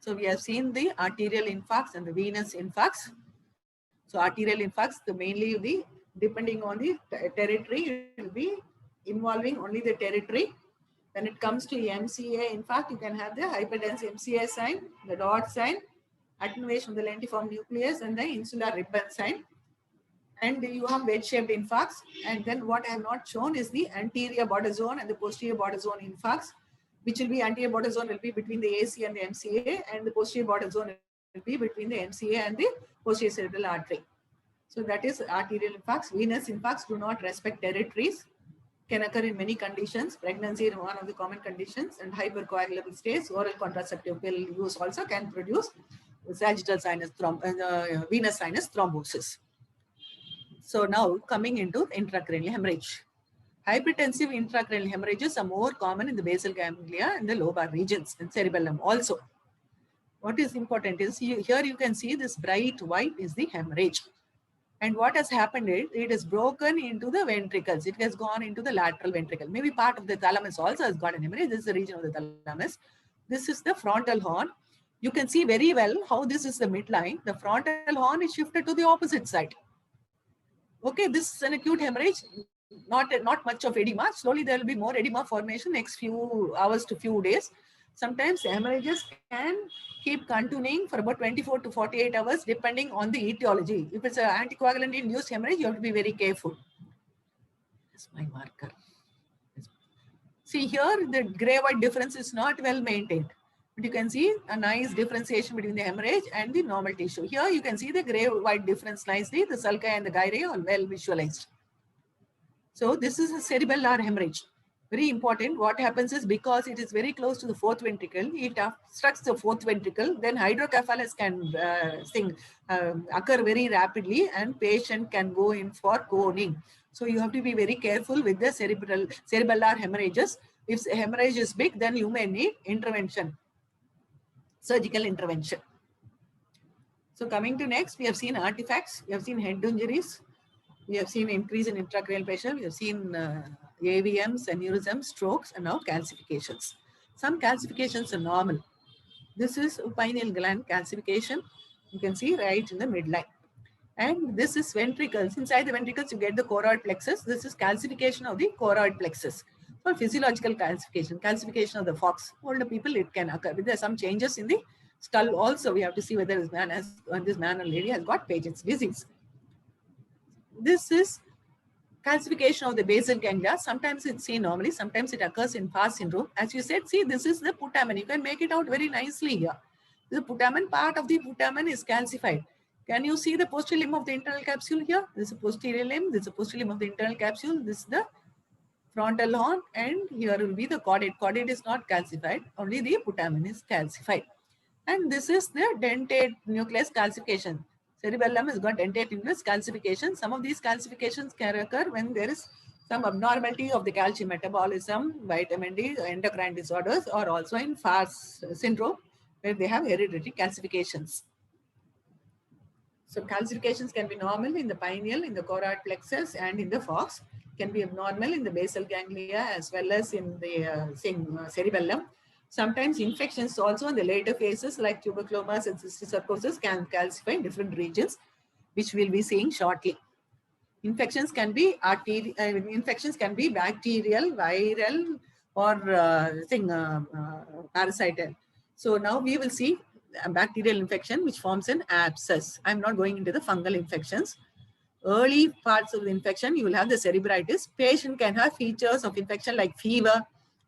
So we have seen the arterial infarcts and the venous infarcts. So arterial infarcts, mainly depending on the territory, it will be involving only the territory. When it comes to MCA infarct, you can have the hyperdense MCA sign, the dot sign, attenuation of the lentiform nucleus, and the insular ribbon sign. And you have wedge-shaped infarcts. And then what I have not shown is the anterior border zone and the posterior border zone infarcts, which will be anterior border zone will be between the AC and the MCA, and the posterior border zone will be between the MCA and the posterior cerebral artery. So that is arterial infarcts. Venous infarcts do not respect territories, can occur in many conditions. Pregnancy is one of the common conditions, and hypercoagulable states, oral contraceptive pill use also can produce sagittal sinus venous sinus thrombosis. So now coming into intracranial hemorrhage. Hypertensive intracranial hemorrhages are more common in the basal ganglia and the lobar regions and cerebellum also. What is important is here you can see this bright white is the hemorrhage. And what has happened is it is broken into the ventricles. It has gone into the lateral ventricle. Maybe part of the thalamus also has got an hemorrhage. This is the region of the thalamus. This is the frontal horn. You can see very well how this is the midline. The frontal horn is shifted to the opposite side. Okay, this is an acute hemorrhage. Not much of edema. Slowly there will be more edema formation next few hours to few days. Sometimes hemorrhages can keep continuing for about 24 to 48 hours depending on the etiology. If it's an anticoagulant induced hemorrhage, you have to be very careful. That's my marker. See here, the gray-white difference is not well maintained. But you can see a nice differentiation between the hemorrhage and the normal tissue. Here you can see the gray-white difference nicely. The sulci and the gyrae are well visualized. So this is a cerebellar hemorrhage. Very important. What happens is because it is very close to the fourth ventricle, it obstructs the fourth ventricle, then hydrocephalus can occur very rapidly and patient can go in for coning. So you have to be very careful with the cerebellar hemorrhages. If the hemorrhage is big, then you may need intervention, surgical intervention. So coming to next, we have seen artifacts, we have seen head injuries, we have seen increase in intracranial pressure, we have seen AVMs, aneurysms, strokes, and now calcifications. Some calcifications are normal. This is pineal gland calcification. You can see right in the midline. And this is ventricles. Inside the ventricles, you get the choroid plexus. This is calcification of the choroid plexus. For physiological calcification of the fox. Older people, it can occur. There are some changes in the skull also. We have to see whether this man or lady has got Paget's disease. This is calcification of the basal ganglia. Sometimes it's seen normally, sometimes it occurs in Farr syndrome. As you said, see, this is the putamen. You can make it out very nicely here. The putamen, part of the putamen is calcified. Can you see the posterior limb of the internal capsule here? This is a posterior limb, this is a posterior limb of the internal capsule, this is the frontal horn, and here will be the caudate. Caudate is not calcified, only the putamen is calcified. And this is the dentate nucleus calcification. Cerebellum has got dentate nucleus calcification. Some of these calcifications can occur when there is some abnormality of the calcium metabolism, vitamin D, endocrine disorders, or also in FARS syndrome, where they have hereditary calcifications. So calcifications can be normal in the pineal, in the choroid plexus, and in the fox. Can be abnormal in the basal ganglia as well as in the cerebellum. Sometimes infections also in the later phases like tuberculosis and cysticercosis can calcify in different regions, which we'll be seeing shortly. Infections can be infections can be bacterial, viral, or parasital. So now we will see a bacterial infection which forms an abscess. I'm not going into the fungal infections. Early parts of the infection, you will have the cerebritis. Patient can have features of infection like fever,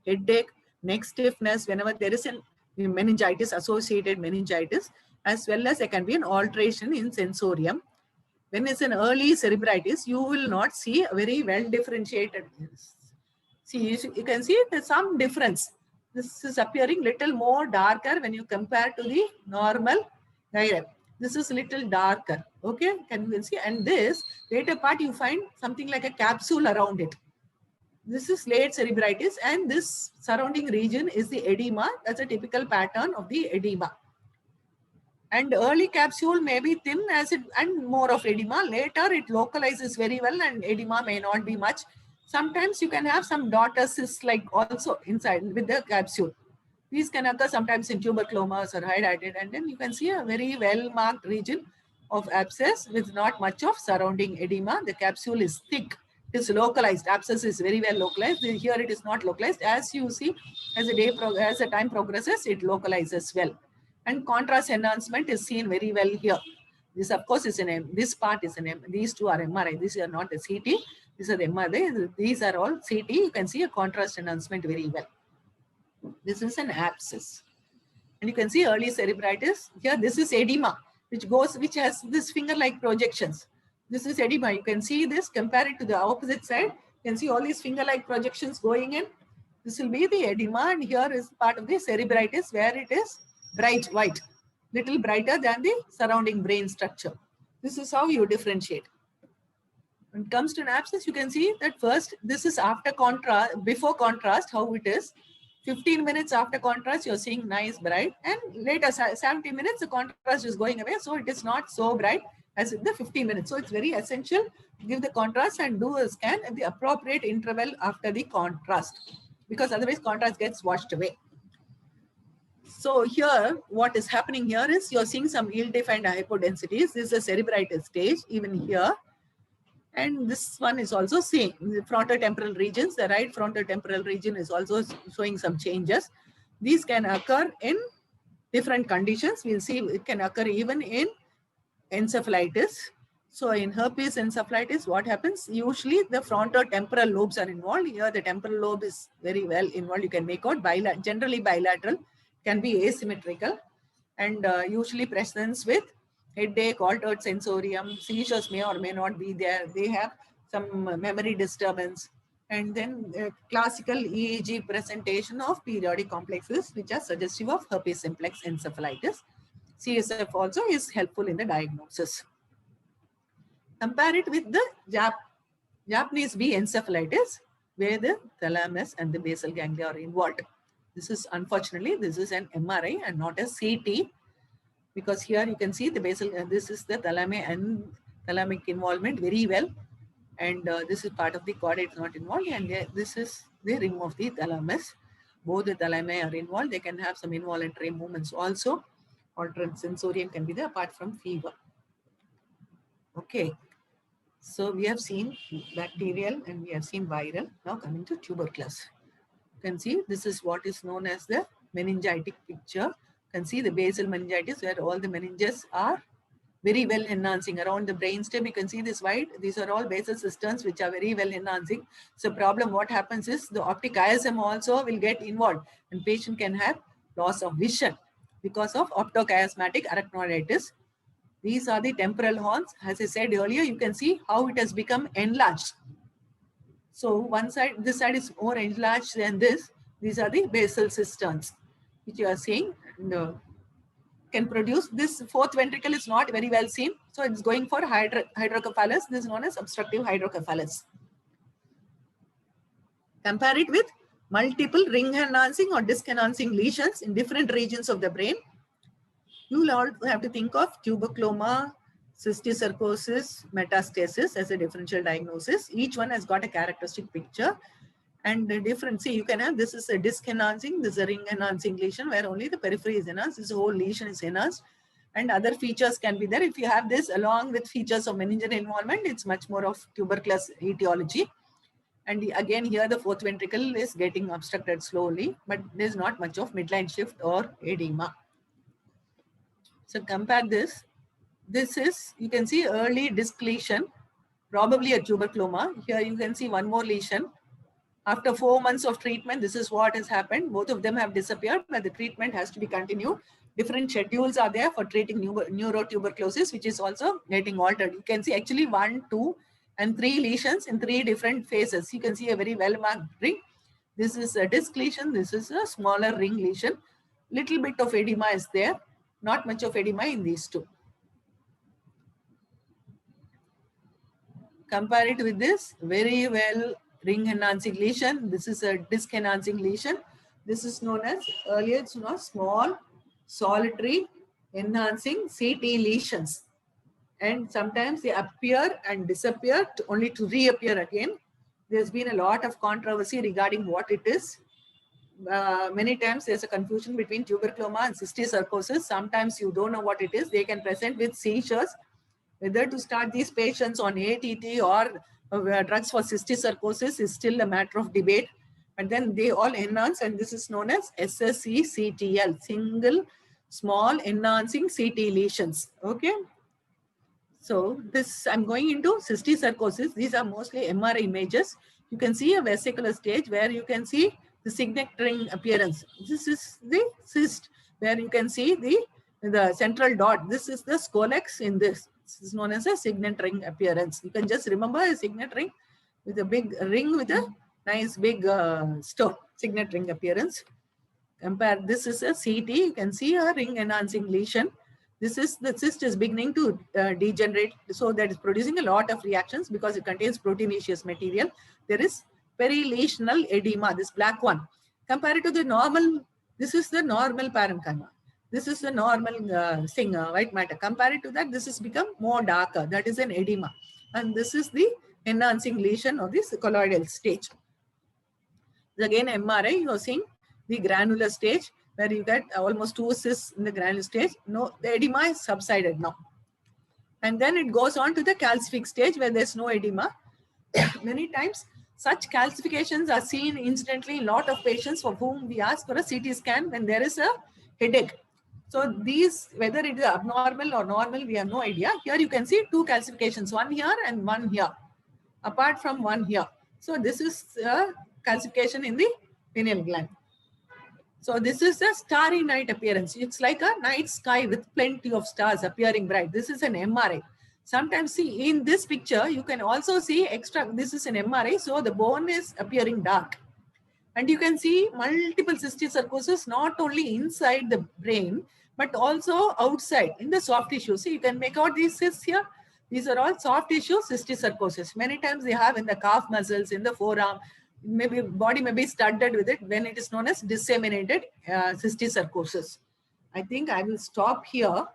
headache, neck stiffness whenever there is a meningitis, associated meningitis, as well as there can be an alteration in sensorium. When it's an early cerebritis, you will not see a very well differentiated. See, you can see there's some difference. This is appearing little more darker when you compare to the normal diarrhea. This is little darker. Okay, can you see? And this later part you find something like a capsule around it. This is late cerebritis, and this surrounding region is the edema. That's a typical pattern of the edema. And early capsule may be thin as it and more of edema. Later it localizes very well and edema may not be much. Sometimes you can have some daughter cysts like also inside with the capsule. These can occur sometimes in tuberculosis or hydatid, and then you can see a very well marked region of abscess with not much of surrounding edema. The capsule is thick. It is localized. Abscess is very well localized. Here it is not localized. As you see, as the time progresses, it localizes well. And contrast enhancement is seen very well here. This, of course, is an M. This part is an M. These two are MRI. These are not a CT. These are the MRI. These are all CT. You can see a contrast enhancement very well. This is an abscess. And you can see early cerebritis. Here, this is edema, which has this finger-like projections. This is edema. You can see this, compare it to the opposite side. You can see all these finger-like projections going in. This will be the edema, and here is part of the cerebritis where it is bright white, little brighter than the surrounding brain structure. This is how you differentiate. When it comes to an abscess, you can see that first, this is after contrast, before contrast, how it is. 15 minutes after contrast, you're seeing nice bright, and later 70 minutes, the contrast is going away. So it is not so bright as in the 15 minutes. So it's very essential to give the contrast and do a scan at the appropriate interval after the contrast, because otherwise contrast gets washed away. So here, what is happening here is you're seeing some ill-defined hypodensities. This is a cerebritis stage, even here. And this one is also same. The frontotemporal regions, the right frontotemporal region is also showing some changes. These can occur in different conditions. We'll see it can occur even in encephalitis. So in herpes encephalitis, what happens? Usually the frontotemporal lobes are involved. Here the temporal lobe is very well involved. You can make out generally bilateral, can be asymmetrical, and usually presents with headache, altered sensorium, seizures may or may not be there. They have some memory disturbance, and then classical EEG presentation of periodic complexes which are suggestive of herpes simplex encephalitis. CSF also is helpful in the diagnosis. Compare it with the Japanese B encephalitis, where the thalamus and the basal ganglia are involved. This is, unfortunately, this is an MRI and not a CT, because here you can see the basal, this is the thalamic involvement very well. And this is part of the chordate not involved. And this is the rim of the thalamus. Both the thalami are involved. They can have some involuntary movements also. Altered sensorium can be there apart from fever. Okay. So we have seen bacterial and we have seen viral. Now coming to tuberculosis. You can see this is what is known as the meningitic picture. You can see the basal meningitis where all the meninges are very well enhancing around the brainstem. You can see this white. These are all basal cisterns which are very well enhancing. So problem what happens is the optic chiasm also will get involved and patient can have loss of vision because of optochiasmatic arachnoiditis. These are the temporal horns. As I said earlier, you can see how it has become enlarged. So one side, this side is more enlarged than this. These are the basal cisterns, which you are seeing. And, can produce. This fourth ventricle is not very well seen. So it's going for hydrocephalus. This is known as obstructive hydrocephalus. Compare it with multiple ring enhancing or disc enhancing lesions in different regions of the brain. You will all have to think of tuberculoma, cysticercosis, metastasis as a differential diagnosis. Each one has got a characteristic picture. And the difference, see, you can have, this is a disc enhancing, this is a ring enhancing lesion where only the periphery is enhanced, this whole lesion is enhanced, and other features can be there. If you have this along with features of meningeal involvement, it's much more of tuberculous etiology. And again, here the fourth ventricle is getting obstructed slowly, but there's not much of midline shift or edema. So compare this. This is, you can see early disc lesion, probably a tuberculoma. Here you can see one more lesion. After 4 months of treatment, this is what has happened. Both of them have disappeared, but the treatment has to be continued. Different schedules are there for treating neurotuberculosis, which is also getting altered. You can see actually 1, 2, and 3 lesions in 3 different phases. You can see a very well-marked ring. This is a disc lesion. This is a smaller ring lesion. Little bit of edema is there. Not much of edema in these two. Compare it with this very well ring enhancing lesion. This is a disc enhancing lesion. This is known as, earlier it's known as small solitary enhancing CT lesions. And sometimes they appear and disappear only to reappear again. There's been a lot of controversy regarding what it is. Many times there's a confusion between tuberculoma and cysticercosis. Sometimes you don't know what it is. They can present with seizures. Whether to start these patients on ATT or drugs for cysticercosis is still a matter of debate. And then they all enhance, and this is known as SSECTL, single small enhancing CT lesions. Okay. So this, I'm going into cysticercosis. These are mostly MRI images. You can see a vesicular stage where you can see the signet ring appearance. This is the cyst where you can see the central dot. This is the scolex in this. This is known as a signet ring appearance. You can just remember a signet ring with a big ring with a nice big stone, signet ring appearance. Compare, this is a CT. You can see a ring enhancing lesion. This is, the cyst is beginning to degenerate. So that is producing a lot of reactions because it contains proteinaceous material. There is perilesional edema, this black one. Compare it to the normal, this is the normal parenchyma. This is the normal white matter. Compare it to that, this has become more darker. That is an edema. And this is the enhancing lesion of this colloidal stage. Again, MRI, you are seeing the granular stage where you get almost 2 cysts in the granular stage. No, the edema is subsided now. And then it goes on to the calcific stage where there's no edema. Many times, such calcifications are seen incidentally in a lot of patients for whom we ask for a CT scan when there is a headache. So these, whether it is abnormal or normal, we have no idea. Here you can see 2 calcifications, one here and one here, apart from one here. So this is a calcification in the pineal gland. So this is a starry night appearance. It's like a night sky with plenty of stars appearing bright. This is an MRI. Sometimes see in this picture, you can also see extra, this is an MRI. So the bone is appearing dark. And you can see multiple cysticercosis, not only inside the brain, but also outside in the soft tissue. See, you can make out these cysts here. These are all soft tissue cysticercosis. Many times they have in the calf muscles, in the forearm, maybe body may be studded with it. Then it is known as disseminated cysticercosis. I think I will stop here.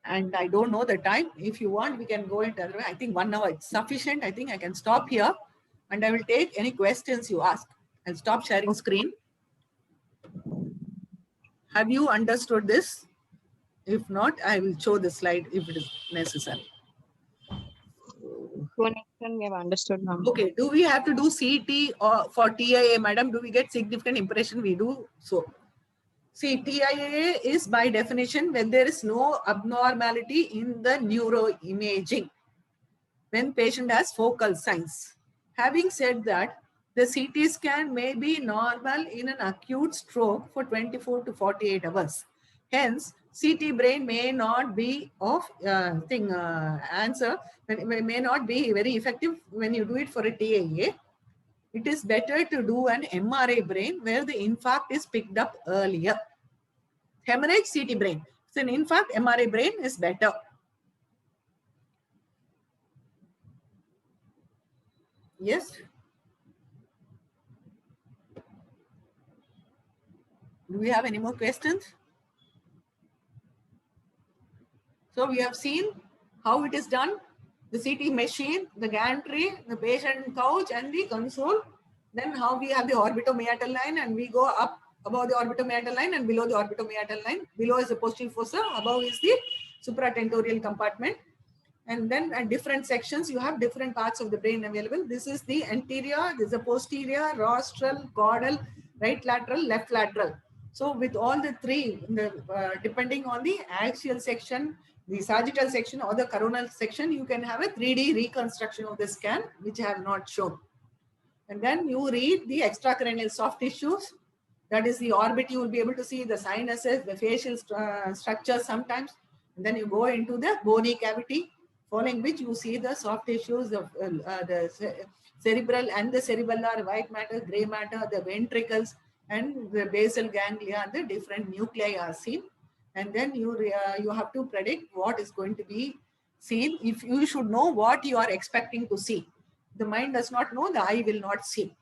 And I don't know the time. If you want, we can go into, I think 1 hour is sufficient. I think I can stop here and I will take any questions you ask. I'll stop sharing screen. Have you understood this? If not, I will show the slide if it is necessary. To an extent, we have understood now. Okay, do we have to do CT or for TIA, madam? Do we get significant impression? We do so. See, TIA is by definition when there is no abnormality in the neuroimaging, when patient has focal signs. Having said that, the CT scan may be normal in an acute stroke for 24 to 48 hours. Hence, CT brain may not be of answer, may not be very effective when you do it for a TIA. It is better to do an MRI brain where the infarct is picked up earlier. Hemorrhage CT brain. So in fact, MRI brain is better. Yes. Do we have any more questions? So we have seen how it is done. The CT machine, the gantry, the patient couch and the console. Then how we have the orbitomeatal line and we go up above the orbitomeatal line and below the orbitomeatal line. Below is the posterior fossa, above is the supratentorial compartment. And then at different sections, you have different parts of the brain available. This is the anterior, this is the posterior, rostral, caudal, right lateral, left lateral. So with all the three, depending on the axial section, the sagittal section or the coronal section, you can have a 3D reconstruction of the scan, which I have not shown. And then you read the extracranial soft tissues. That is the orbit. You will be able to see the sinuses, the facial structures sometimes. And then you go into the bony cavity, following which you see the soft tissues of the cerebral and the cerebellar, white matter, gray matter, the ventricles, and the basal ganglia, the different nuclei are seen. And then you have to predict what is going to be seen. If you should know what you are expecting to see. The mind does not know, the eye will not see.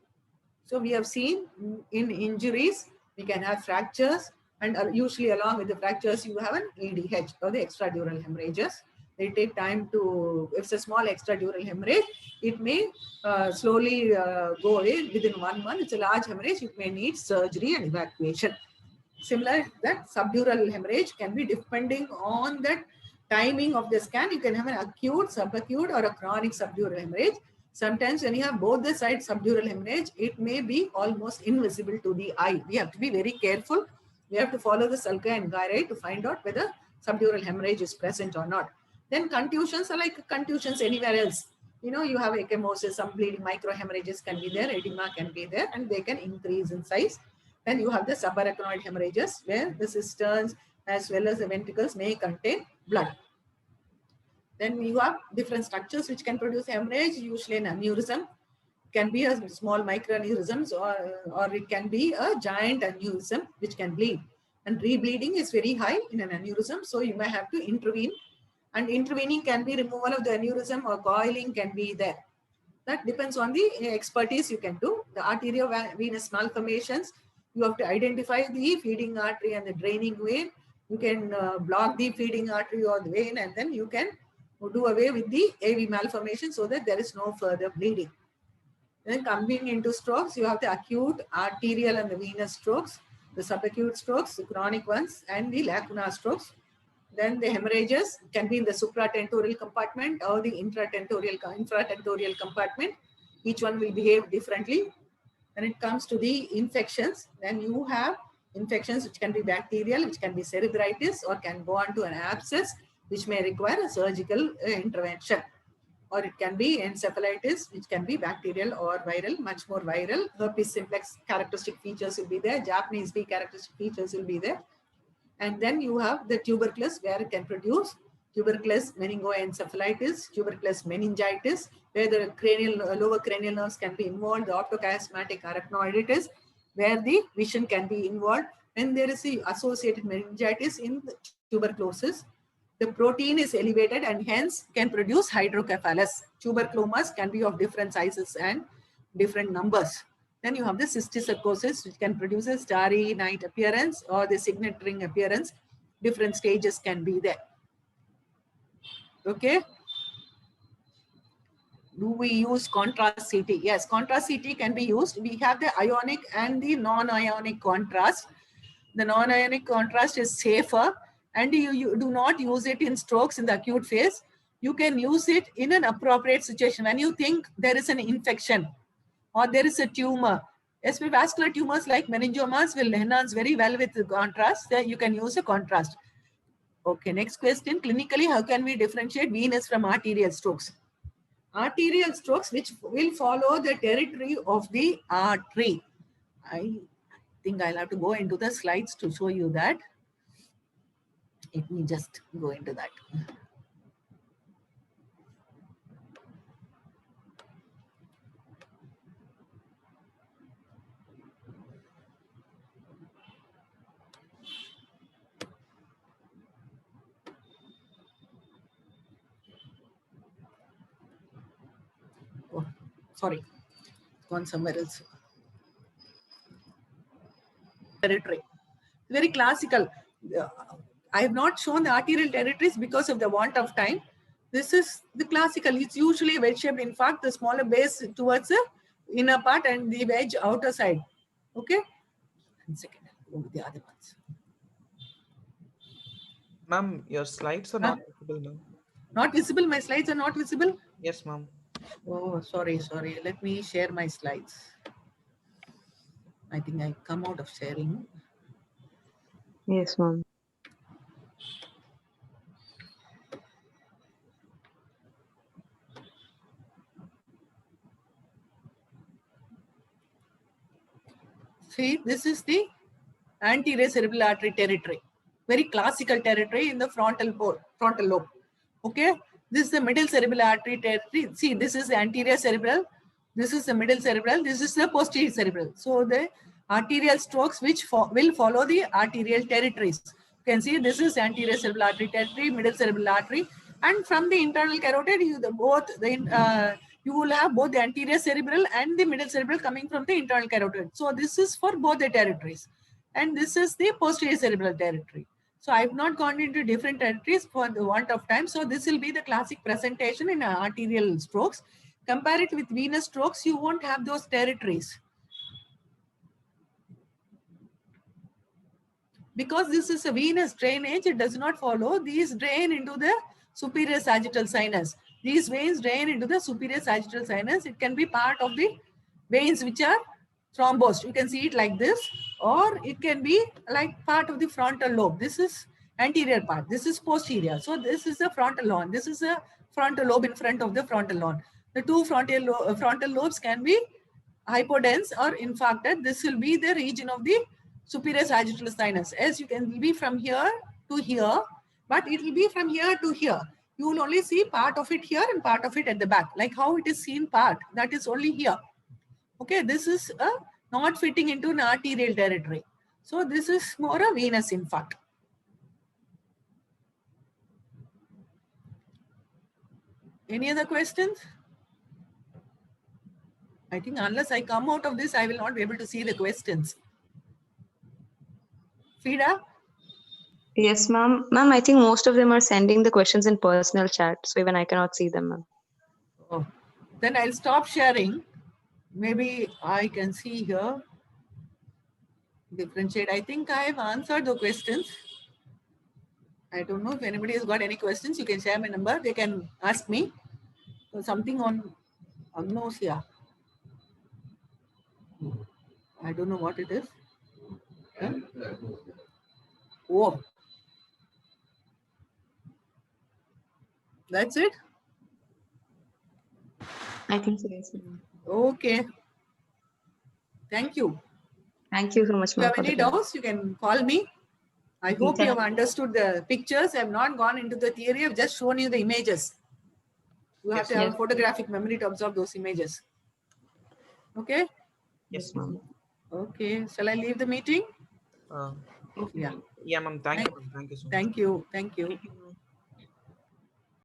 So we have seen in injuries, we can have fractures, and usually along with the fractures, you have an EDH or the extradural hemorrhages. They take time to, if it's a small extradural hemorrhage, it may slowly go away within 1 month. It's a large hemorrhage, it may need surgery and evacuation. Similar, that subdural hemorrhage can be depending on the timing of the scan. You can have an acute, subacute, or a chronic subdural hemorrhage. Sometimes when you have both the sides subdural hemorrhage, it may be almost invisible to the eye. We have to be very careful. We have to follow the sulci and gyri to find out whether subdural hemorrhage is present or not. Then contusions are like contusions anywhere else. You know, you have ecchymosis, some bleeding, microhemorrhages can be there, edema can be there, and they can increase in size. Then you have the subarachnoid hemorrhages where the cisterns as well as the ventricles may contain blood. Then you have different structures which can produce hemorrhage, usually an aneurysm. Can be a small microaneurysms or it can be a giant aneurysm which can bleed. And rebleeding is very high in an aneurysm, so you may have to intervene. And intervening can be removal of the aneurysm or coiling can be there. That depends on the expertise you can do. The arteriovenous malformations, you have to identify the feeding artery and the draining vein. You can block the feeding artery or the vein, and then you can do away with the AV malformation so that there is no further bleeding. Then coming into strokes, you have the acute arterial and the venous strokes, the subacute strokes, the chronic ones, and the lacunar strokes. Then the hemorrhages can be in the supratentorial compartment or the infratentorial compartment. Each one will behave differently. When it comes to the infections, then you have infections which can be bacterial, which can be cerebritis, or can go on to an abscess, which may require a surgical intervention. Or it can be encephalitis, which can be bacterial or viral, much more viral. Herpes simplex characteristic features will be there. Japanese bee characteristic features will be there. And then you have the tuberculous, where it can produce tuberculous meningoencephalitis, tuberculous meningitis, where the lower cranial nerves can be involved, the optochiasmatic arachnoiditis, where the vision can be involved. And there is the associated meningitis in the tuberculosis. The protein is elevated and hence can produce hydrocephalus. Tuberculomas can be of different sizes and different numbers. Then you have the cysticercosis, which can produce a starry night appearance or the signet ring appearance. Different stages can be there. Okay. Do we use contrast CT? Yes, contrast CT can be used. We have the ionic and the non-ionic contrast. The non-ionic contrast is safer, and you do not use it in strokes in the acute phase. You can use it in an appropriate situation when you think there is an infection or there is a tumor. SP vascular tumors like meningiomas will enhance very well with the contrast. Then you can use a contrast. Okay, next question. Clinically, how can we differentiate venous from arterial strokes? Arterial strokes which will follow the territory of the artery. I think I'll have to go into the slides to show you that. Let me just go into that. Sorry, gone somewhere else. Territory. Very classical. Uh, I have not shown the arterial territories because of the want of time. This is the classical. It's usually wedge-shaped. In fact, the smaller base towards the inner part and the wedge outer side. Okay. 1 second. I'll go with the other ones. Ma'am, your slides are not visible, ma'am. Not visible. My slides are not visible. Yes, ma'am. Oh, sorry. Let me share my slides. I think I come out of sharing. Yes, ma'am. See, this is the anterior cerebral artery territory. Very classical territory in the frontal lobe. Okay. This is the middle cerebral artery territory. See, this is the anterior cerebral. This is the middle cerebral. This is the posterior cerebral. So the arterial strokes which will follow the arterial territories. You can see this is anterior cerebral artery territory, middle cerebral artery, and from the internal carotid, you will have both the anterior cerebral and the middle cerebral coming from the internal carotid. So this is for both the territories, and this is the posterior cerebral territory. So I've not gone into different territories for the want of time. So this will be the classic presentation in arterial strokes. Compare it with venous strokes, you won't have those territories. Because this is a venous drainage, it does not follow. These drain into the superior sagittal sinus. These veins drain into the superior sagittal sinus. It can be part of the veins which are thrombosed. You can see it like this, or it can be like part of the frontal lobe. This is anterior part. This is posterior. So this is the frontal lobe. This is a frontal lobe in front of the frontal lobe. The two frontal lobes can be hypodense or infarcted. This will be the region of the superior sagittal sinus. As you can be from here to here, but it will be from here to here. You will only see part of it here and part of it at the back, like how it is seen part. That is only here. Okay, this is not fitting into an arterial territory. So this is more a venous infarct. Any other questions? I think unless I come out of this, I will not be able to see the questions. Frida? Yes, ma'am. Ma'am, I think most of them are sending the questions in personal chat, so even I cannot see them, ma'am. Oh, then I'll stop sharing. Maybe I can see here. Differentiate. I think I have answered the questions. I don't know if anybody has got any questions. You can share my number. They can ask me. So something on agnosia. I don't know what it is. Huh? Oh. That's it? I think so, yes, ma'am. Okay. Thank you. Thank you so much, If you ma'am. have for the any class. doubts, you can call me. I hope you have understood the pictures. I have not gone into the theory. I've just shown you the images. You have to have a photographic memory to absorb those images. Okay? Yes, ma'am. Okay. Shall I leave the meeting? Uh, Yeah. yeah, ma'am. Thank you. Ma'am. Thank you so much. Thank you. Thank you. Thank you.